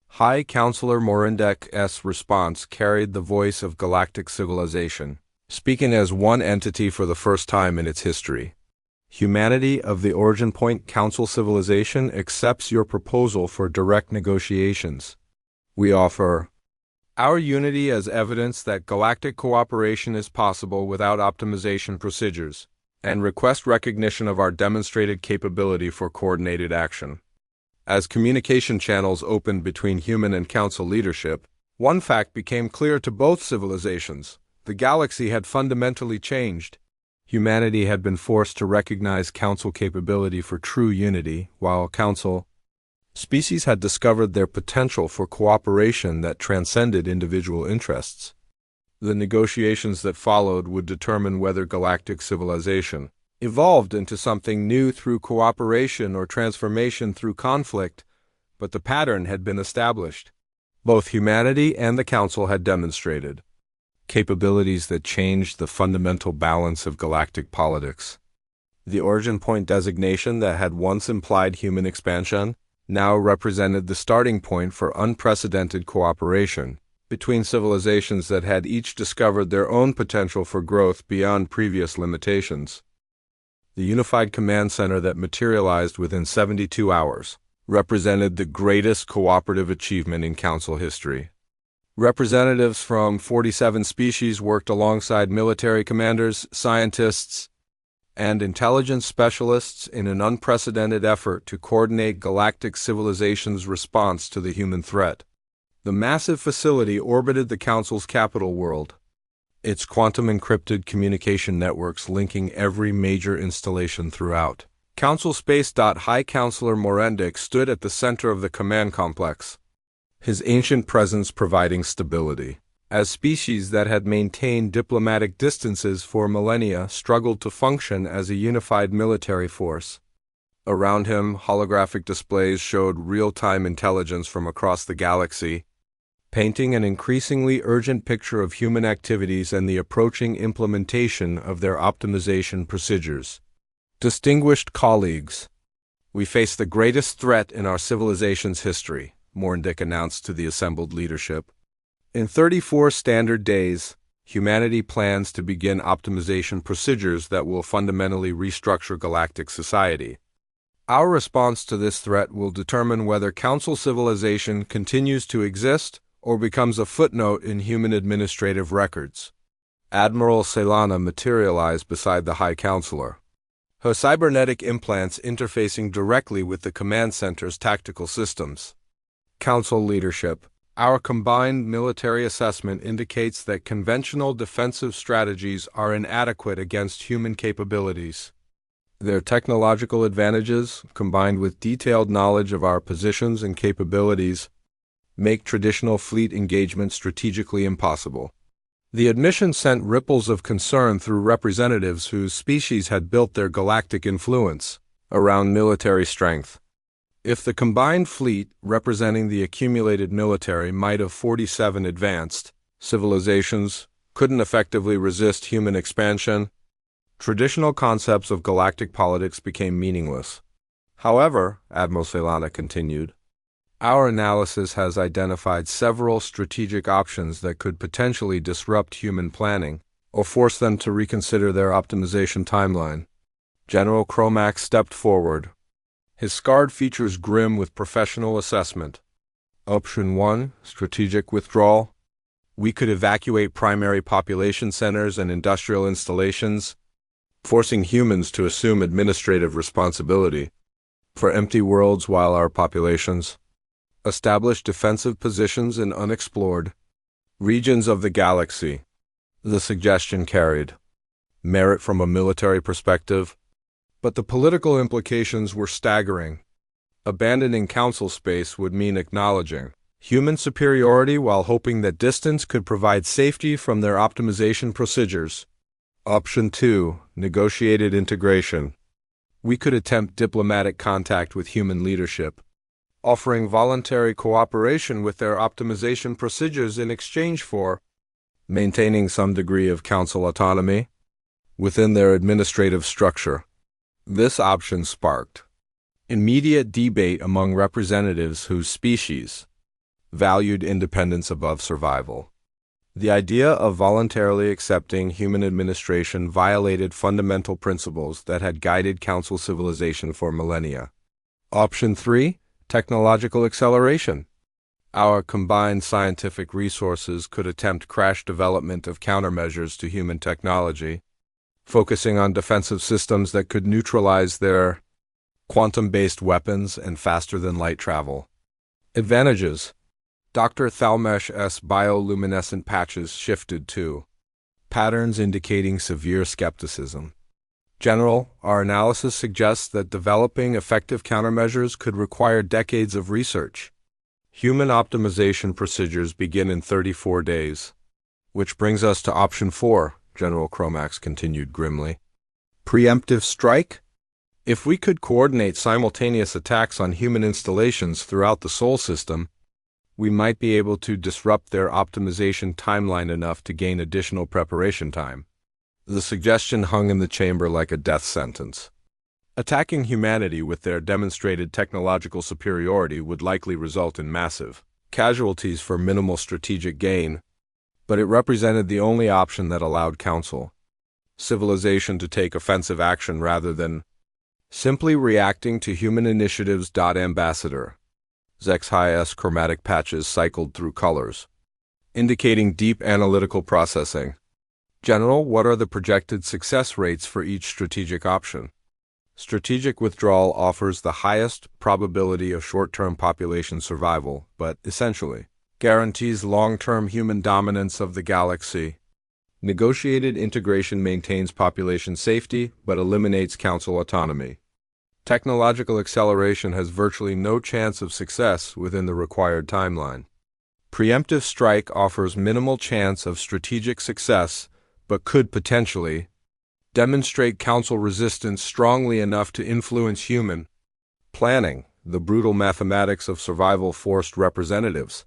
[SPEAKER 1] High Counselor Morindek's response carried the voice of galactic civilization, speaking as one entity for the first time in its history. Humanity of the Origin Point Council civilization accepts your proposal for direct negotiations. We offer our unity as evidence that galactic cooperation is possible without optimization procedures, and request recognition of our demonstrated capability for coordinated action. As communication channels opened between human and Council leadership, one fact became clear to both civilizations: the galaxy had fundamentally changed. Humanity had been forced to recognize Council capability for true unity, while Council species had discovered their potential for cooperation that transcended individual interests. The negotiations that followed would determine whether galactic civilization evolved into something new through cooperation or transformation through conflict, but the pattern had been established. Both humanity and the Council had demonstrated capabilities that changed the fundamental balance of galactic politics. The origin point designation that had once implied human expansion now represented the starting point for unprecedented cooperation between civilizations that had each discovered their own potential for growth beyond previous limitations. The unified command center that materialized within 72 hours represented the greatest cooperative achievement in Council history. Representatives from 47 species worked alongside military commanders, scientists, and intelligence specialists in an unprecedented effort to coordinate galactic civilization's response to the human threat. The massive facility orbited the Council's capital world, its quantum-encrypted communication networks linking every major installation throughout. Council Space. High Counselor Morendek stood at the center of the command complex, his ancient presence providing stability. As species that had maintained diplomatic distances for millennia struggled to function as a unified military force. Around him, holographic displays showed real-time intelligence from across the galaxy, painting an increasingly urgent picture of human activities and the approaching implementation of their optimization procedures. Distinguished colleagues, we face the greatest threat in our civilization's history, Morndek announced to the assembled leadership. In 34 standard days, humanity plans to begin optimization procedures that will fundamentally restructure galactic society. Our response to this threat will determine whether Council civilization continues to exist or becomes a footnote in human administrative records. Admiral Celana materialized beside the High Counselor, her cybernetic implants interfacing directly with the command center's tactical systems. Council leadership, Our combined military assessment indicates that conventional defensive strategies are inadequate against human capabilities. Their technological advantages, combined with detailed knowledge of our positions and capabilities, make traditional fleet engagement strategically impossible. The admission sent ripples of concern through representatives whose species had built their galactic influence around military strength. If the combined fleet, representing the accumulated military might of 47 advanced civilizations, couldn't effectively resist human expansion, traditional concepts of galactic politics became meaningless. However, Admiral Celana continued, our analysis has identified several strategic options that could potentially disrupt human planning or force them to reconsider their optimization timeline. General Cromax stepped forward, his scarred features grim with professional assessment. Option 1, strategic withdrawal. We could evacuate primary population centers and industrial installations, forcing humans to assume administrative responsibility for empty worlds while our populations establish defensive positions in unexplored regions of the galaxy. The suggestion carried merit from a military perspective, but the political implications were staggering. Abandoning council space would mean acknowledging human superiority while hoping that distance could provide safety from their optimization procedures. Option 2, negotiated integration. We could attempt diplomatic contact with human leadership, offering voluntary cooperation with their optimization procedures in exchange for maintaining some degree of council autonomy within their administrative structure. This option sparked immediate debate among representatives whose species valued independence above survival. The idea of voluntarily accepting human administration violated fundamental principles that had guided council civilization for millennia. Option 3, technological acceleration. Our combined scientific resources could attempt crash development of countermeasures to human technology, focusing on defensive systems that could neutralize their quantum-based weapons and faster-than-light travel. Advantages. Dr. Thalmesh's bioluminescent patches shifted to patterns indicating severe skepticism. General, our analysis suggests that developing effective countermeasures could require decades of research. Human optimization procedures begin in 34 days. Which brings us to option 4, General Cromax continued grimly. Preemptive strike? If we could coordinate simultaneous attacks on human installations throughout the Sol system, we might be able to disrupt their optimization timeline enough to gain additional preparation time. The suggestion hung in the chamber like a death sentence. Attacking humanity with their demonstrated technological superiority would likely result in massive casualties for minimal strategic gain, but it represented the only option that allowed council civilization to take offensive action rather than simply reacting to human initiatives. Ambassador Zexhi's chromatic patches cycled through colors, indicating deep analytical processing. General, what are the projected success rates for each strategic option? Strategic withdrawal offers the highest probability of short-term population survival, but essentially guarantees long-term human dominance of the galaxy. Negotiated integration maintains population safety, but eliminates council autonomy. Technological acceleration has virtually no chance of success within the required timeline. Preemptive strike offers minimal chance of strategic success, but could potentially demonstrate council resistance strongly enough to influence human planning. The brutal mathematics of survival forced representatives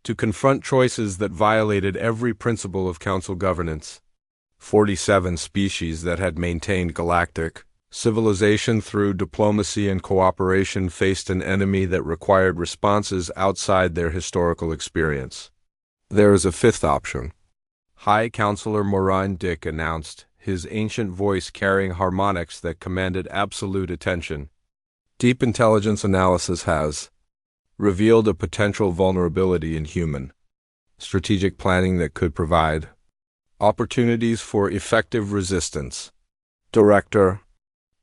[SPEAKER 1] to confront choices that violated every principle of council governance. 47 species that had maintained galactic civilization through diplomacy and cooperation faced an enemy that required responses outside their historical experience. There is a fifth option. High Counselor Moraine Dick announced, his ancient voice carrying harmonics that commanded absolute attention. Deep intelligence analysis has revealed a potential vulnerability in human strategic planning that could provide opportunities for effective resistance. Director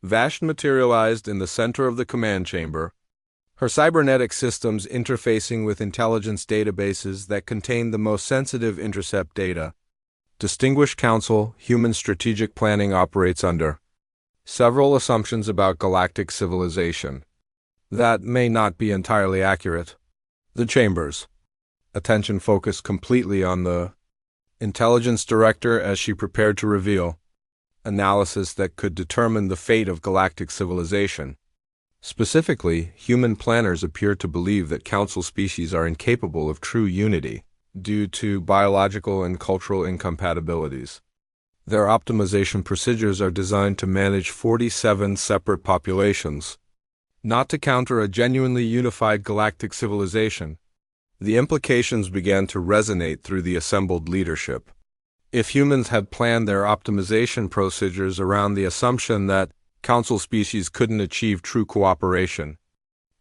[SPEAKER 1] Vash materialized in the center of the command chamber, her cybernetic systems interfacing with intelligence databases that contain the most sensitive intercept data. Distinguished Council, human strategic planning operates under several assumptions about galactic civilization. That may not be entirely accurate. The Chambers. Attention focused completely on the Intelligence Director as she prepared to reveal analysis that could determine the fate of galactic civilization. Specifically, human planners appear to believe that Council species are incapable of true unity due to biological and cultural incompatibilities. Their optimization procedures are designed to manage 47 separate populations, not to counter a genuinely unified galactic civilization. The implications began to resonate through the assembled leadership. If humans had planned their optimization procedures around the assumption that Council species couldn't achieve true cooperation,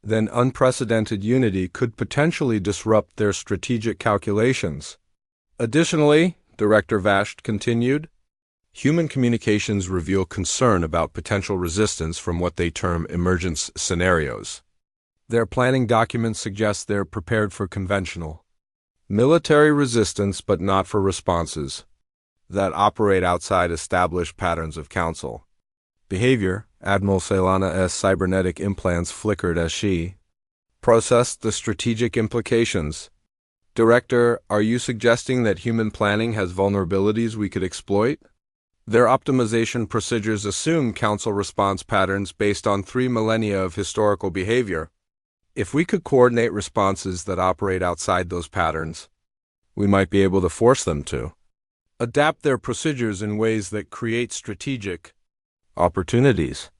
[SPEAKER 1] then unprecedented unity could potentially disrupt their strategic calculations. Additionally, Director Vashd continued, human communications reveal concern about potential resistance from what they term emergence scenarios. Their planning documents suggest they're prepared for conventional military resistance but not for responses that operate outside established patterns of Council behavior. Admiral Celana's cybernetic implants flickered as she processed the strategic implications. Director, are you suggesting that human planning has vulnerabilities we could exploit? Their optimization procedures assume Council response patterns based on 3 millennia of historical behavior. If we could coordinate responses that operate outside those patterns, we might be able to force them to adapt their procedures in ways that create strategic opportunities.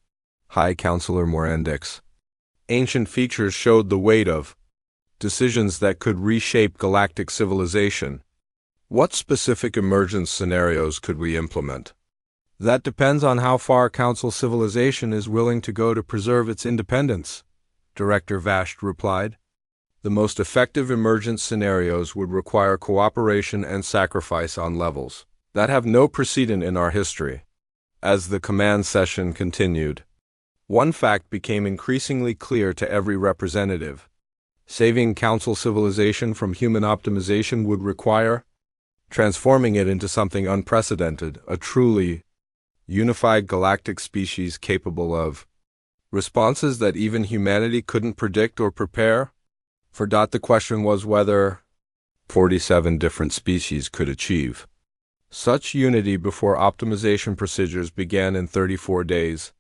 [SPEAKER 1] High Counselor Morendix. Ancient features showed the weight of decisions that could reshape galactic civilization. What specific emergence scenarios could we implement? That depends on how far Council civilization is willing to go to preserve its independence, Director Vashd replied. The most effective emergence scenarios would require cooperation and sacrifice on levels that have no precedent in our history. As the command session continued, one fact became increasingly clear to every representative. Saving Council civilization from human optimization would require transforming it into something unprecedented, a truly unified galactic species capable of responses that even humanity couldn't predict or prepare. For the question was whether 47 different species could achieve such unity before optimization procedures began in 34 days.